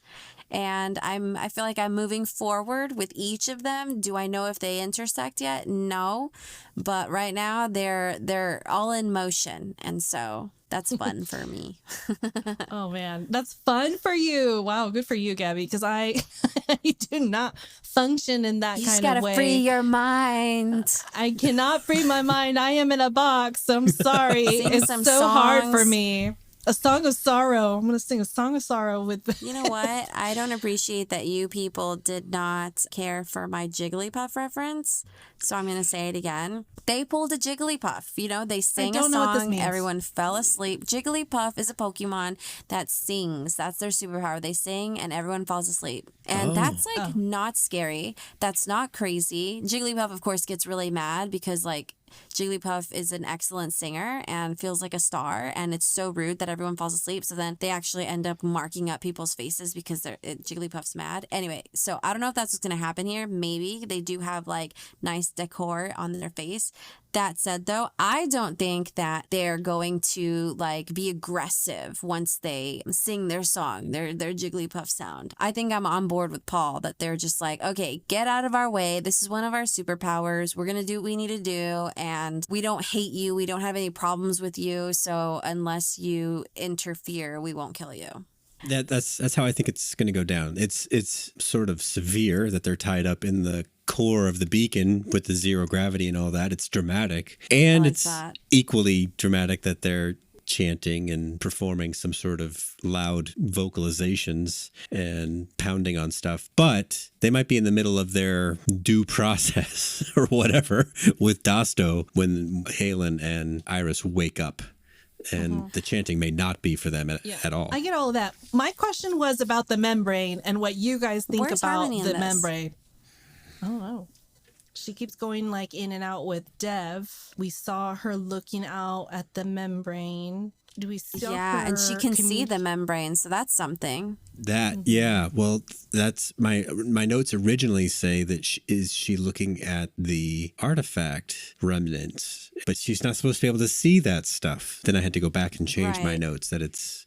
And I feel like I'm moving forward with each of them. Do I know if they intersect yet? No. But right now they're all in motion. And so that's fun for me. Oh man, that's fun for you. Wow, good for you, Gabby, because I do not function in that You kind just of gotta way. free your mind. I cannot free my mind. I am in a box. I'm sorry. Sing It's some so hard for songs. me. A song of sorrow. I'm going to sing a song of sorrow with... You know what? I don't appreciate that you people did not care for my Jigglypuff reference. So I'm going to say it again. They pulled a Jigglypuff. You know, they sang a don't know what this song. means. Everyone fell asleep. Jigglypuff is a Pokemon that sings. That's their superpower. They sing and everyone falls asleep. And that's like not scary. That's not crazy. Jigglypuff, of course, gets really mad because like Jigglypuff is an excellent singer and feels like a star, and it's so rude that everyone falls asleep. So then they actually end up marking up people's faces because Jigglypuff's mad. Anyway, so I don't know if that's what's going to happen here. Maybe they do have like nice decor on their face. That said, though, I don't think that they're going to like be aggressive once they sing their song, their Jigglypuff sound. I think I'm on board with Paul that they're just like, okay, get out of our way. This is one of our superpowers. We're going to do what we need to do. And we don't hate you. We don't have any problems with you. So unless you interfere, we won't kill you. That's how I think it's going to go down. It's sort of severe that they're tied up in the core of the beacon with the zero gravity and all that. It's dramatic, and like it's that. equally dramatic that they're chanting and performing some sort of loud vocalizations and pounding on stuff. But they might be in the middle of their due process or whatever with Dosto when Halen and Iris wake up. And the chanting may not be for them at all. I get all of that. My question was about the membrane and what you guys think Where's about Harmony in the this? membrane. I don't know. She keeps going like in and out with Dev. We saw her looking out at the membrane. Do we see Yeah, and she can see the membrane, so that's something. Yeah. Well, that's my notes originally say that she looking at the artifact remnants, but she's not supposed to be able to see that stuff. Then I had to go back and change my Right. notes that it's.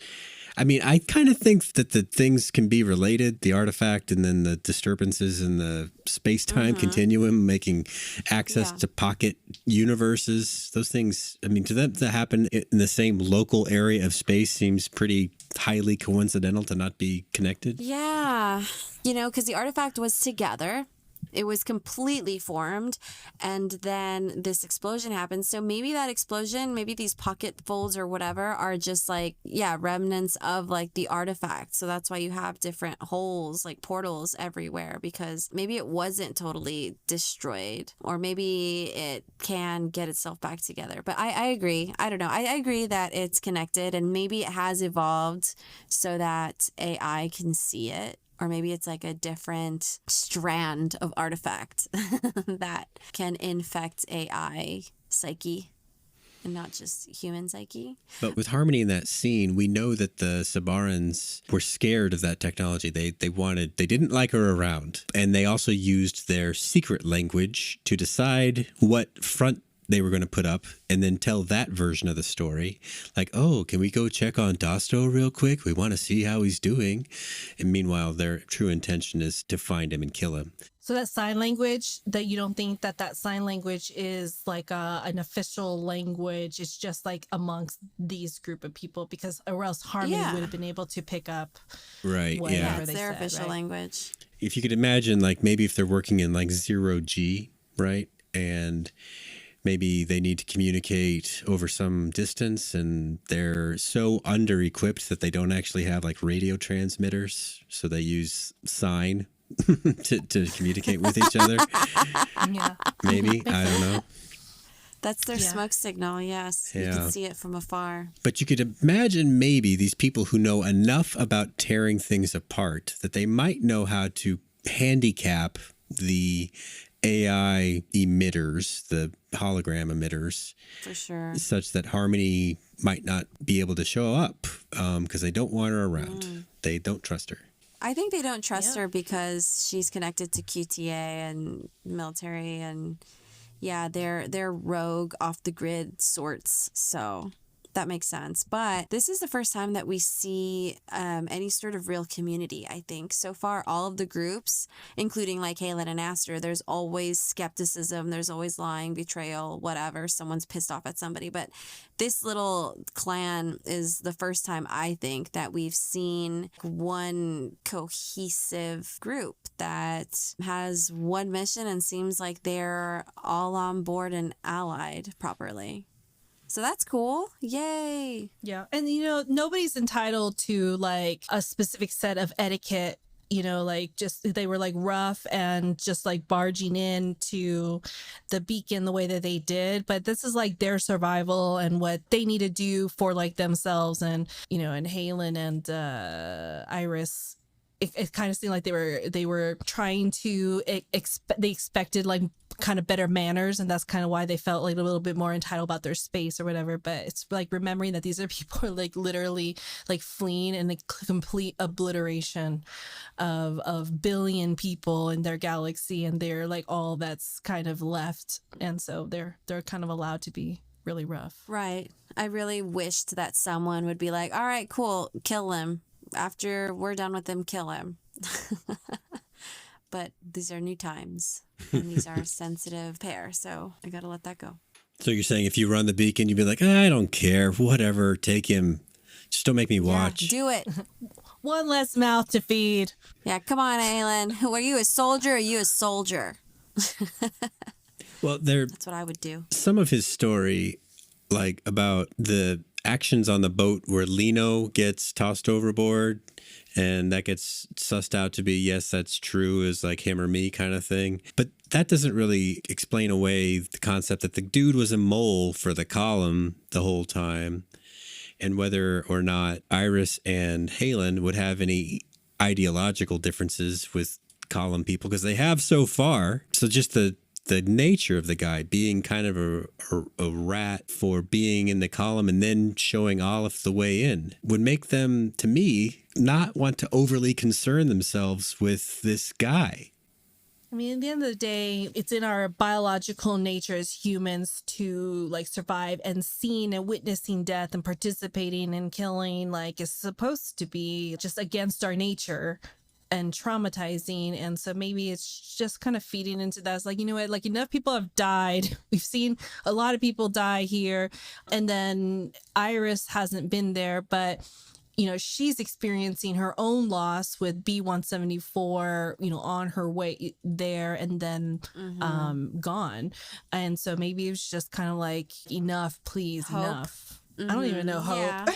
I mean, I kind of think that the things can be related, the artifact and then the disturbances in the space-time continuum, making access to pocket universes. Those things, I mean, to them to happen in the same local area of space seems pretty highly coincidental to not be connected. Yeah, you know, because the artifact was together. It was completely formed, and then this explosion happened. So maybe that explosion, maybe these pocket folds or whatever are just like, yeah, remnants of like the artifact. So that's why you have different holes, like portals everywhere, because maybe it wasn't totally destroyed, or maybe it can get itself back together. But I agree. I don't know. I agree that it's connected, and maybe it has evolved so that AI can see it. Or maybe it's like a different strand of artifact that can infect AI psyche and not just human psyche. But with Harmony in that scene, we know that the Sibarians were scared of that technology. They didn't like her around. And they also used their secret language to decide what front they were going to put up and then tell that version of the story. Like, oh, can we go check on Dosto real quick? We want to see how he's doing. And meanwhile, their true intention is to find him and kill him. So that sign language, that you don't think that sign language is like an official language. It's just like amongst these group of people, because or else Harmony would have been able to pick up Right. whatever Yeah. It's they their said, official right? language. If you could imagine, like maybe if they're working in like 0G, right? And maybe they need to communicate over some distance and they're so under equipped that they don't actually have like radio transmitters. So they use sign to communicate with each other. Yeah. Maybe. I don't know. That's their Yeah. smoke signal, yes. You Yeah. can see it from afar. But you could imagine maybe these people who know enough about tearing things apart that they might know how to handicap the AI emitters, the hologram emitters, For sure. such that Harmony might not be able to show up because they don't want her around. They don't trust her. I think they don't trust her because she's connected to QTA and military, and yeah, they're rogue, off the grid sorts. So that makes sense. But this is the first time that we see any sort of real community, I think. So far, all of the groups, including like Halen and Aster, there's always skepticism, there's always lying, betrayal, whatever. Someone's pissed off at somebody. But this little clan is the first time, I think, that we've seen one cohesive group that has one mission and seems like they're all on board and allied properly. So that's cool. Yay. Yeah. And, you know, nobody's entitled to like a specific set of etiquette, you know, like just they were like rough and just like barging into the beacon the way that they did. But this is like their survival and what they need to do for like themselves. And, you know, and Halen and Iris, it kind of seemed like they were trying to they expected like kind of better manners, and that's kind of why they felt like a little bit more entitled about their space or whatever. But it's like remembering that these are people who are like literally like fleeing in a complete obliteration of billion people in their galaxy, and they're like all that's kind of left, and so they're kind of allowed to be really rough. Right. I really wished that someone would be like, all right, cool, kill him. After we're done with him, kill him. But these are new times, and these are a sensitive pair, so I gotta let that go. So you're saying if you run the beacon, you'd be like, I don't care, whatever, take him. Just don't make me watch. Yeah, do it. One less mouth to feed. Yeah, come on, Halen. Were you a soldier or are you a soldier? Well, That's what I would do. some of his story, like about the actions on the boat where Lino gets tossed overboard and that gets sussed out to be, yes, that's true, is like him or me kind of thing. But that doesn't really explain away the concept that the dude was a mole for the column the whole time, and whether or not Iris and Halen would have any ideological differences with column people, because they have so far. So just the nature of the guy being kind of a rat for being in the column and then showing Aleph the way in would make them, to me, not want to overly concern themselves with this guy. I mean, at the end of the day, it's in our biological nature as humans to like survive, and seeing and witnessing death and participating in killing like is supposed to be just against our nature and traumatizing. And so maybe it's just kind of feeding into that. It's like, you know what, like enough people have died. We've seen a lot of people die here. And then Iris hasn't been there, but you know, she's experiencing her own loss with B-174, you know, on her way there and then gone. And so maybe it's just kind of like, enough, please, Hope. enough. I don't even know hope. Yeah.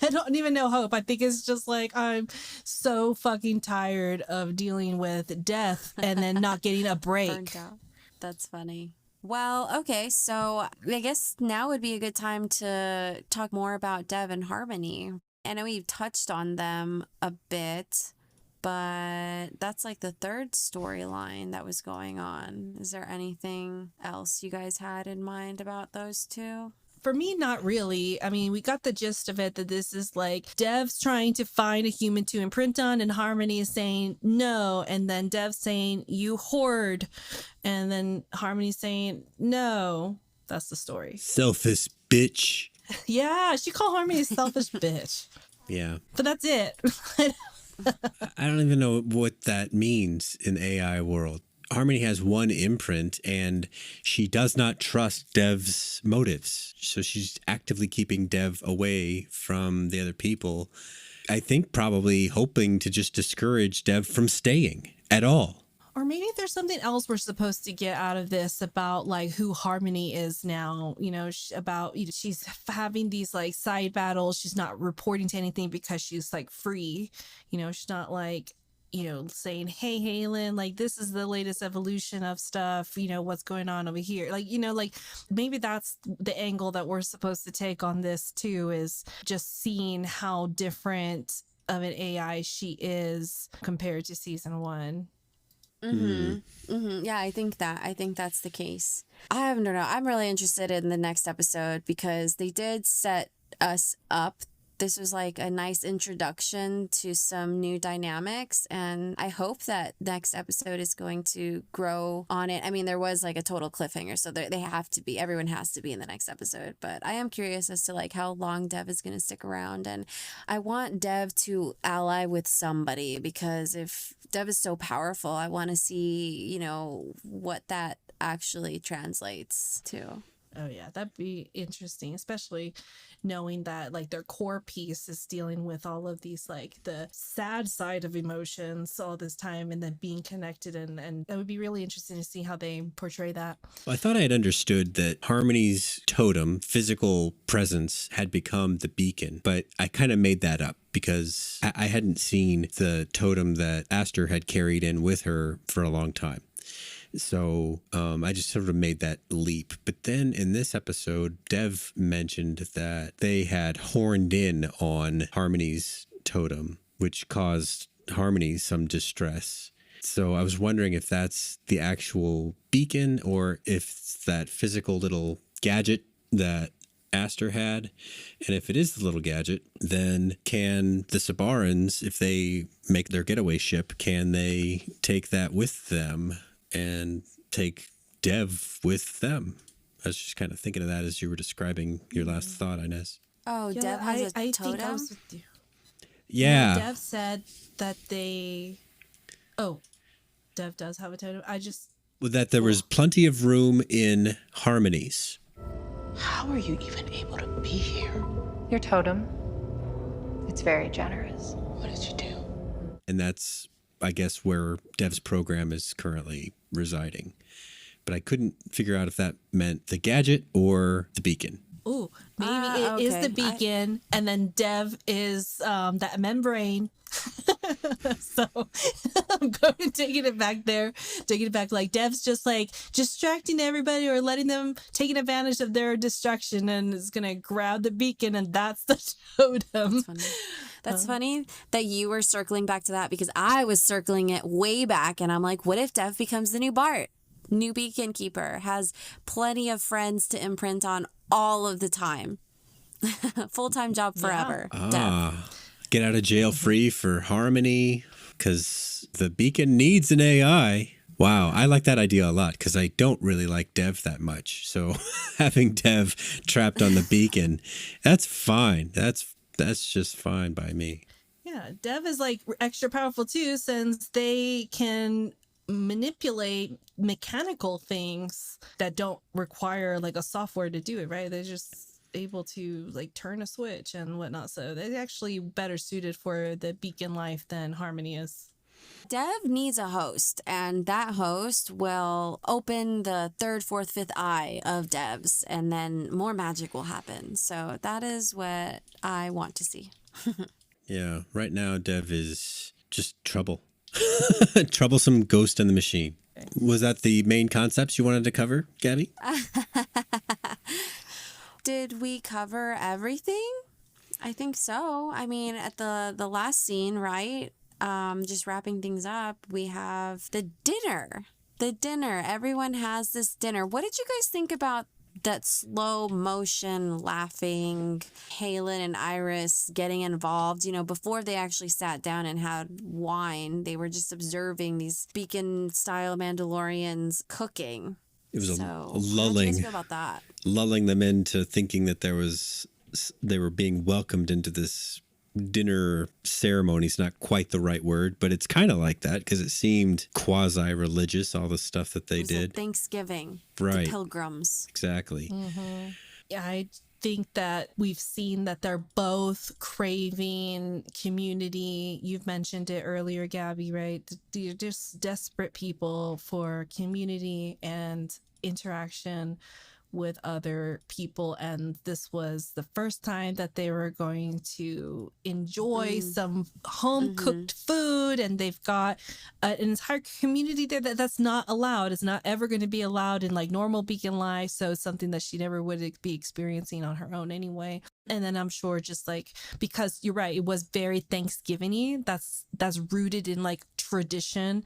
I don't even know hope. I think it's just like, I'm so fucking tired of dealing with death and then not getting a break. Burned out. That's funny. Well, okay, so I guess now would be a good time to talk more about Dev and Harmony. I know we've touched on them a bit, but that's like the third storyline that was going on. Is there anything else you guys had in mind about those two? For me, not really. I mean, we got the gist of it, that this is like Dev's trying to find a human to imprint on, and Harmony is saying no, and then Dev's saying, you hoard, and then Harmony's saying no. That's the story. Selfish bitch. Yeah, she called Harmony a selfish bitch. Yeah. But that's it. I don't even know what that means in AI world. Harmony has one imprint and she does not trust Dev's motives. So she's actively keeping Dev away from the other people. I think probably hoping to just discourage Dev from staying at all. Or maybe there's something else we're supposed to get out of this about like who Harmony is now, about, she's having these like side battles. She's not reporting to anything because she's like free, she's not like, saying, hey, Halen, like this is the latest evolution of stuff, what's going on over here. Like, like maybe that's the angle that we're supposed to take on this too, is just seeing how different of an AI she is compared to season 1. Yeah, I think that's the case. I don't know. I'm really interested in the next episode because they did set us up. This was like a nice introduction to some new dynamics, and I hope that next episode is going to grow on it. I mean, there was like a total cliffhanger, so they have to be. Everyone has to be in the next episode. But I am curious as to like how long Dev is going to stick around, and I want Dev to ally with somebody because if Dev is so powerful, I want to see what that actually translates to. Oh yeah, that'd be interesting, especially knowing that like their core piece is dealing with all of these like the sad side of emotions all this time and then being connected, and it would be really interesting to see how they portray that. Well, I thought I had understood that Harmony's totem, physical presence, had become the beacon, but I kind of made that up because I hadn't seen the totem that Aster had carried in with her for a long time. So I just sort of made that leap. But then in this episode, Dev mentioned that they had horned in on Harmony's totem, which caused Harmony some distress. So I was wondering if that's the actual beacon or if it's that physical little gadget that Aster had. And if it is the little gadget, then can the Sibarians, if they make their getaway ship, can they take that with them and take Dev with them? I was just kind of thinking of that as you were describing your last thought, Inez. Oh, yeah, Dev has a totem? think I was with you. Yeah. Dev said that they... Oh, Dev does have a totem. That there was plenty of room in Harmony's. How are you even able to be here? Your totem. It's very generous. What did you do? And that's, I guess, where Dev's program is currently residing. But I couldn't figure out if that meant the gadget or the beacon. Ooh, maybe it is the beacon, and then Dev is that membrane. So I'm going taking it back there, taking it back. Like Dev's just like distracting everybody or letting them taking advantage of their distraction, and is gonna grab the beacon, and that's the totem. That's funny that you were circling back to that because I was circling it way back, and I'm like, what if Dev becomes the new Bart? New beacon keeper, has plenty of friends to imprint on all of the time. Full-time job forever. Get out of jail free for Harmony, because the beacon needs an AI. Wow, I like that idea a lot because I don't really like Dev that much. So having Dev trapped on the beacon, that's fine. That's just fine by me. Yeah, Dev is like extra powerful too, since they can manipulate mechanical things that don't require like a software to do it, right? They're just able to like turn a switch and whatnot. So they're actually better suited for the beacon life than Harmony is. Dev needs a host, and that host will open the third, fourth, fifth eye of Dev's, and then more magic will happen. So that is what I want to see. Yeah, right now Dev is just trouble. Troublesome ghost in the machine. Was that the main concepts you wanted to cover, Gabby? Did we cover everything? I think so. I mean, at the last scene, right? Just wrapping things up, we have the dinner. The dinner. Everyone has this dinner. What did you guys think about that slow motion laughing, Halen and Iris getting involved? You know, before they actually sat down and had wine, they were just observing these beacon-style Mandalorians cooking. It was a How lulling. do you guys feel about that? Lulling them into thinking that they were being welcomed into this dinner ceremony is not quite the right word, but it's kind of like that because it seemed quasi-religious, all the stuff that they did. Thanksgiving. Right. The pilgrims. Exactly. Mm-hmm. Yeah, I think that we've seen that they're both craving community. You've mentioned it earlier, Gabby, right? They're just desperate people for community and interaction with other people, and this was the first time that they were going to enjoy some home cooked food, and they've got an entire community there that's not allowed. It's not ever going to be allowed in like normal Beacon life, so it's something that she never would be experiencing on her own anyway. And then I'm sure just like, because you're right, it was very Thanksgiving-y. That's rooted in like tradition.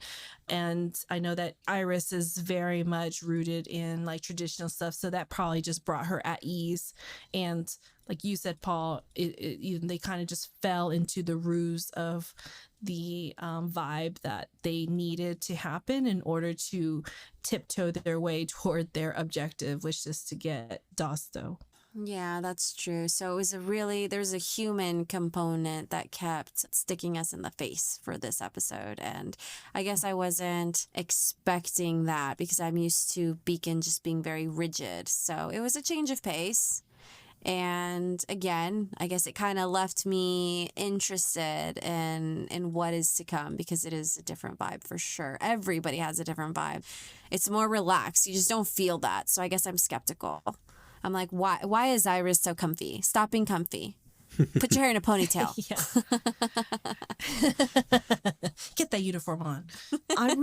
And I know that Iris is very much rooted in like traditional stuff. So that probably just brought her at ease. And like you said, Paul, they kind of just fell into the ruse of the vibe that they needed to happen in order to tiptoe their way toward their objective, which is to get Dosto. Yeah, that's true. So it was there's a human component that kept sticking us in the face for this episode. And I guess I wasn't expecting that because I'm used to Beacon just being very rigid. So it was a change of pace. And again, I guess it kind of left me interested in what is to come because it is a different vibe for sure. Everybody has a different vibe. It's more relaxed. You just don't feel that. So I guess I'm skeptical. I'm like, why is Iris so comfy? Stop being comfy. Put your hair in a ponytail. Get that uniform on. I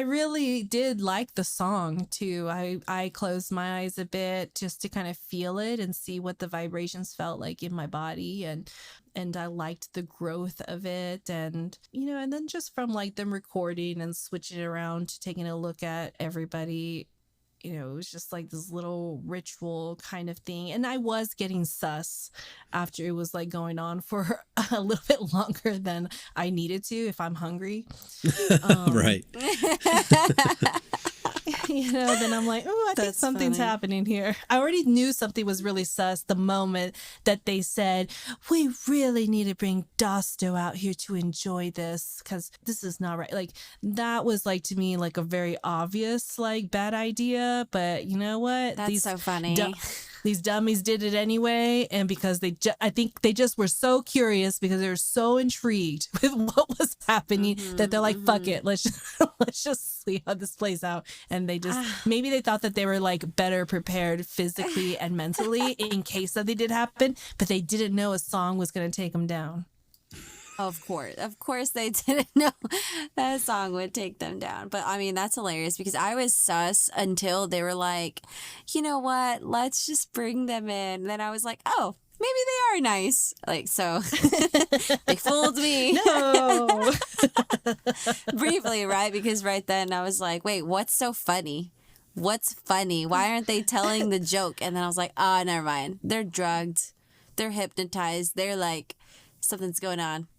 really did like the song too. I closed my eyes a bit just to kind of feel it and see what the vibrations felt like in my body, and I liked the growth of it, and and then just from like them recording and switching it around to taking a look at everybody. It was just like this little ritual kind of thing. And I was getting sus after it was like going on for a little bit longer than I needed to if I'm hungry. Right. Then I'm like, oh, I think something's happening here. I already knew something was really sus the moment that they said, we really need to bring Dosto out here to enjoy this because this is not right. Like, that was like, to me, like a very obvious, like, bad idea. But you know what? That's so funny. These dummies did it anyway, and because I think they just were so curious because they were so intrigued with what was happening that they're like, fuck it, let's just see how this plays out. And they just maybe they thought that they were like better prepared physically and mentally in case that they did happen, but they didn't know a song was going to take them down. Of course they didn't know that a song would take them down. But I mean, that's hilarious because I was sus until they were like, you know what, let's just bring them in. And then I was like, oh, maybe they are nice. Like, so they fooled me. No. Briefly, right? Because right then I was like, wait, what's so funny? What's funny? Why aren't they telling the joke? And then I was like, oh, never mind. They're drugged. They're hypnotized. They're like, something's going on.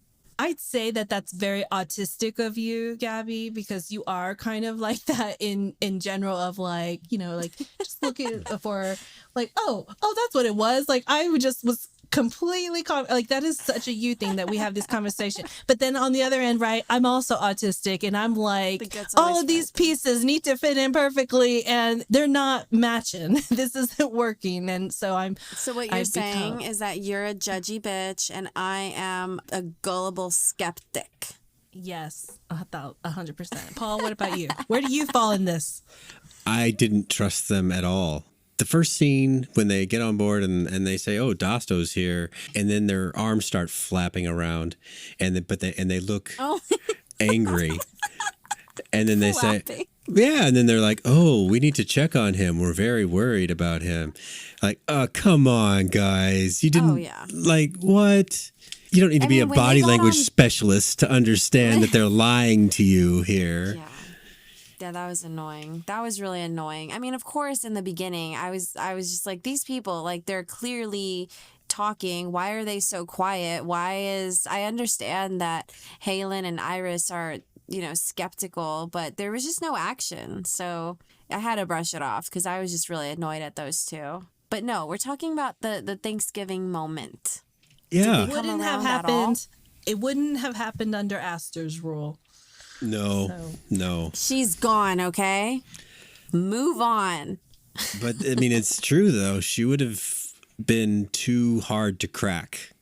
I'd say that that's very autistic of you, Gabby, because you are kind of like that in general of like, like just looking for like, oh, that's what it was. Like I was completely like that is such a you thing that we have this conversation. But then on the other end, right, I'm also autistic and I'm like, all of these pieces need to fit in perfectly and they're not matching. This isn't working. And so what you're saying is that you're a judgy bitch and I am a gullible skeptic. Yes, 100%. Paul, what about you? Where do you fall in this? I didn't trust them at all. The first scene when they get on board and they say, "Oh, Dosto's here," and then their arms start flapping around, and they look angry, and then they say, "Yeah," and then they're like, "Oh, we need to check on him. We're very worried about him." Like, oh, come on, guys, you didn't like what? You don't need to be a body language specialist to understand that they're lying to you here. Yeah, that was annoying. That was really annoying. I mean, of course, in the beginning, I was just like, these people, like, they're clearly talking. Why are they so quiet? I understand that Halen and Iris are, skeptical, but there was just no action. So I had to brush it off because I was just really annoyed at those two. But no, we're talking about the Thanksgiving moment. Yeah. Come Wouldn't have around at all? happened. It wouldn't have happened under Aster's rule. No, So. no. She's gone, okay? Move on. But I mean, it's true though. She would have been too hard to crack.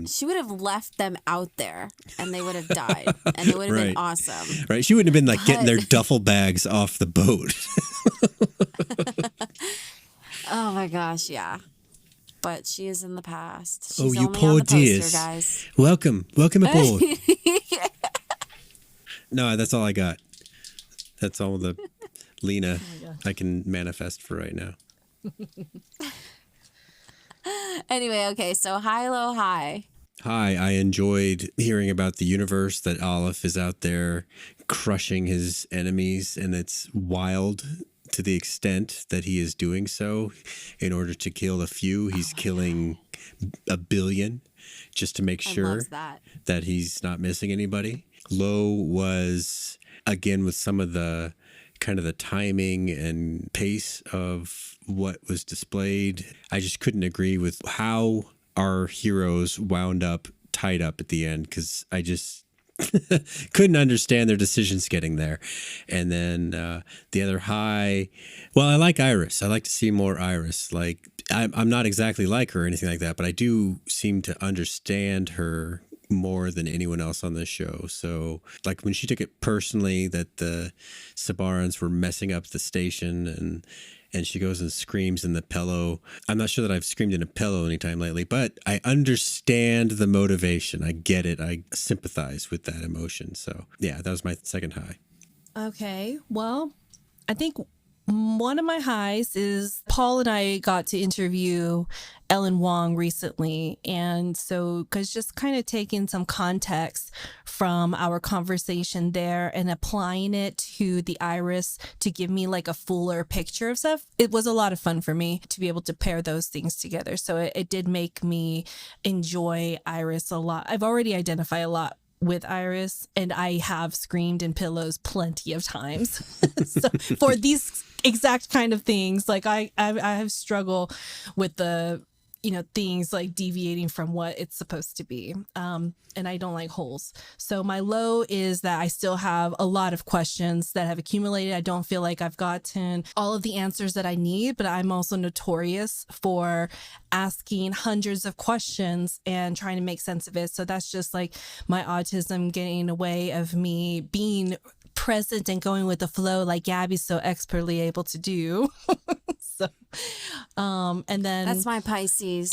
She would have left them out there and they would have died. And it would have Right. been awesome. Right? She wouldn't have been like getting their duffel bags off the boat. Oh my gosh, yeah. But she is in the past. She's Oh, you only poor on the poster, dears. guys. Welcome aboard. No, that's all I got. That's all the Lena I can manifest for right now. Anyway, okay, so high, low, high. Hi, I enjoyed hearing about the universe that Aleph is out there crushing his enemies, and it's wild to the extent that he is doing so. In order to kill a few, he's killing a billion just to make sure loves that. that he's not missing anybody. Low was, again, with some of the kind of the timing and pace of what was displayed. I just couldn't agree with how our heroes wound up tied up at the end, because I just couldn't understand their decisions getting there. And then the other high, well, I like Iris. I like to see more Iris. Like, I'm not exactly like her or anything like that, but I do seem to understand her more than anyone else on this show. So like when she took it personally that the Sibarians were messing up the station, and she goes and screams in the pillow. I'm not sure that I've screamed in a pillow anytime lately, but I understand the motivation. I get it. I sympathize with that emotion. So yeah, that was my second high. Okay. Well, I think one of my highs is Paul and I got to interview Ellen Wong recently. And so, because just kind of taking some context from our conversation there and applying it to the Iris to give me like a fuller picture of stuff, it was a lot of fun for me to be able to pair those things together. So it did make me enjoy Iris a lot. I've already identified a lot with Iris, and I have screamed in pillows plenty of times. So for these exact kind of things, like I have struggled with the, things like deviating from what it's supposed to be. And I don't like holes. So my low is that I still have a lot of questions that have accumulated. I don't feel like I've gotten all of the answers that I need, but I'm also notorious for asking hundreds of questions and trying to make sense of it. So that's just like my autism getting in the way of me being present and going with the flow like Gabby's so expertly able to do. So, and then That's my Pisces.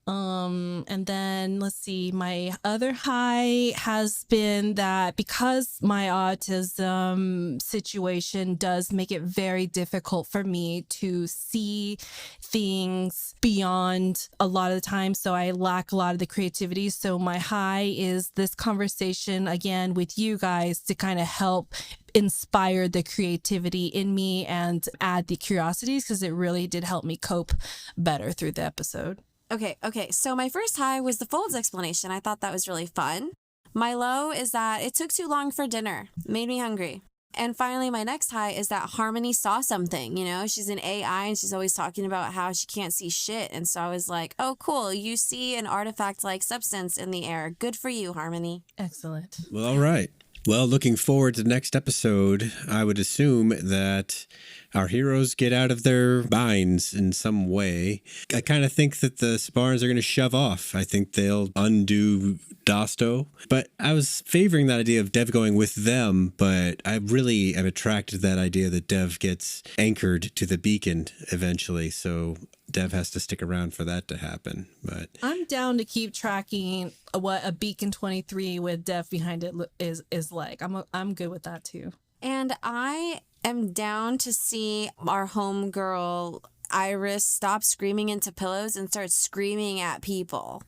And then let's see, my other high has been that because my autism situation does make it very difficult for me to see things beyond a lot of the time. So I lack a lot of the creativity. So my high is this conversation again with you guys to kind of help inspire the creativity in me and add the curiosities, because it really did help me cope better through the episode. Okay. So my first high was the folds explanation. I thought that was really fun. My low is that it took too long for dinner. Made me hungry. And finally, my next high is that Harmony saw something. She's an AI and she's always talking about how she can't see shit. And so I was like, oh, cool. You see an artifact-like substance in the air. Good for you, Harmony. Excellent. Well, all right. Well, looking forward to the next episode. I would assume that our heroes get out of their binds in some way. I kind of think that the Sibarians are going to shove off. I think they'll undo Dosto. But I was favoring that idea of Dev going with them, but I really am attracted to that idea that Dev gets anchored to the beacon eventually. So Dev has to stick around for that to happen. But I'm down to keep tracking what a Beacon 23 with Dev behind it is like. I'm good with that too. And I am down to see our homegirl Iris stop screaming into pillows and start screaming at people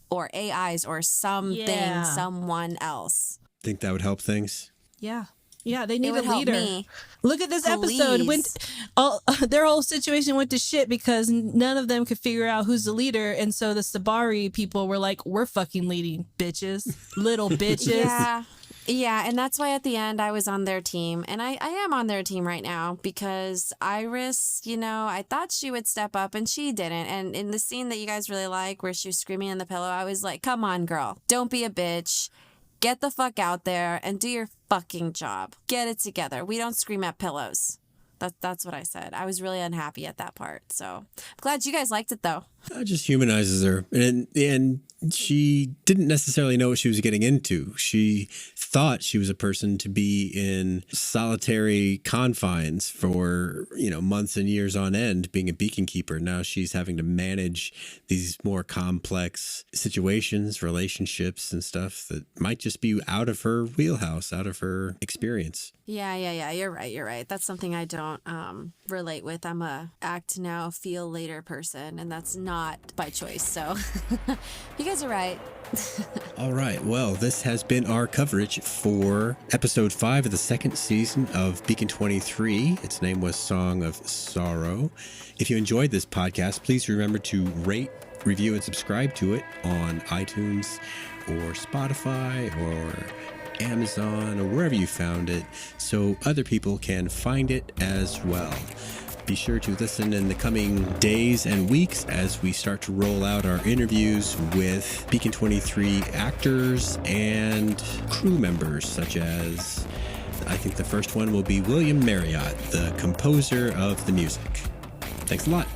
or AIs or something, someone else. think that would help things. Yeah. Yeah, they need It would a help leader. me. Look at this episode. Their whole situation went to shit because none of them could figure out who's the leader. And so the Sibari people were like, we're fucking leading, bitches. Little bitches. Yeah. Yeah, and that's why at the end I was on their team. And I am on their team right now because Iris, I thought she would step up and she didn't. And in the scene that you guys really like where she was screaming in the pillow, I was like, come on, girl. Don't be a bitch. Get the fuck out there and do your fucking job. Get it together. We don't scream at pillows. That's what I said. I was really unhappy at that part. So I'm glad you guys liked it, though. It just humanizes her. And she didn't necessarily know what she was getting into. She thought she was a person to be in solitary confines for, months and years on end, being a beacon keeper. Now she's having to manage these more complex situations, relationships and stuff that might just be out of her wheelhouse, out of her experience. Yeah. You're right. That's something I don't relate with. I'm a act now, feel later person, and that's not by choice. So you guys are right. All right. Well, this has been our coverage for episode 5 of the second season of Beacon 23. Its name was Song of Sorrow. If you enjoyed this podcast, please remember to rate, review, and subscribe to it on iTunes or Spotify or Amazon or wherever you found it so other people can find it as well. Be sure to listen in the coming days and weeks as we start to roll out our interviews with Beacon 23 actors and crew members, such as, I think the first one will be William Marriott, the composer of the music. Thanks a lot.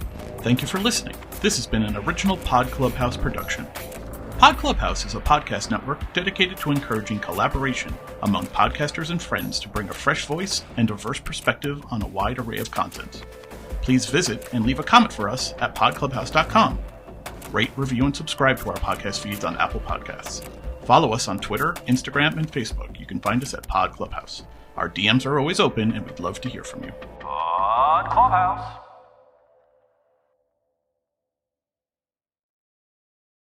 Thank you for listening. This has been an original Pod Clubhouse production. Pod Clubhouse is a podcast network dedicated to encouraging collaboration among podcasters and friends to bring a fresh voice and diverse perspective on a wide array of content. Please visit and leave a comment for us at podclubhouse.com. Rate, review, and subscribe to our podcast feeds on Apple Podcasts. Follow us on Twitter, Instagram, and Facebook. You can find us at Pod Clubhouse. Our DMs are always open, and we'd love to hear from you. Pod Clubhouse.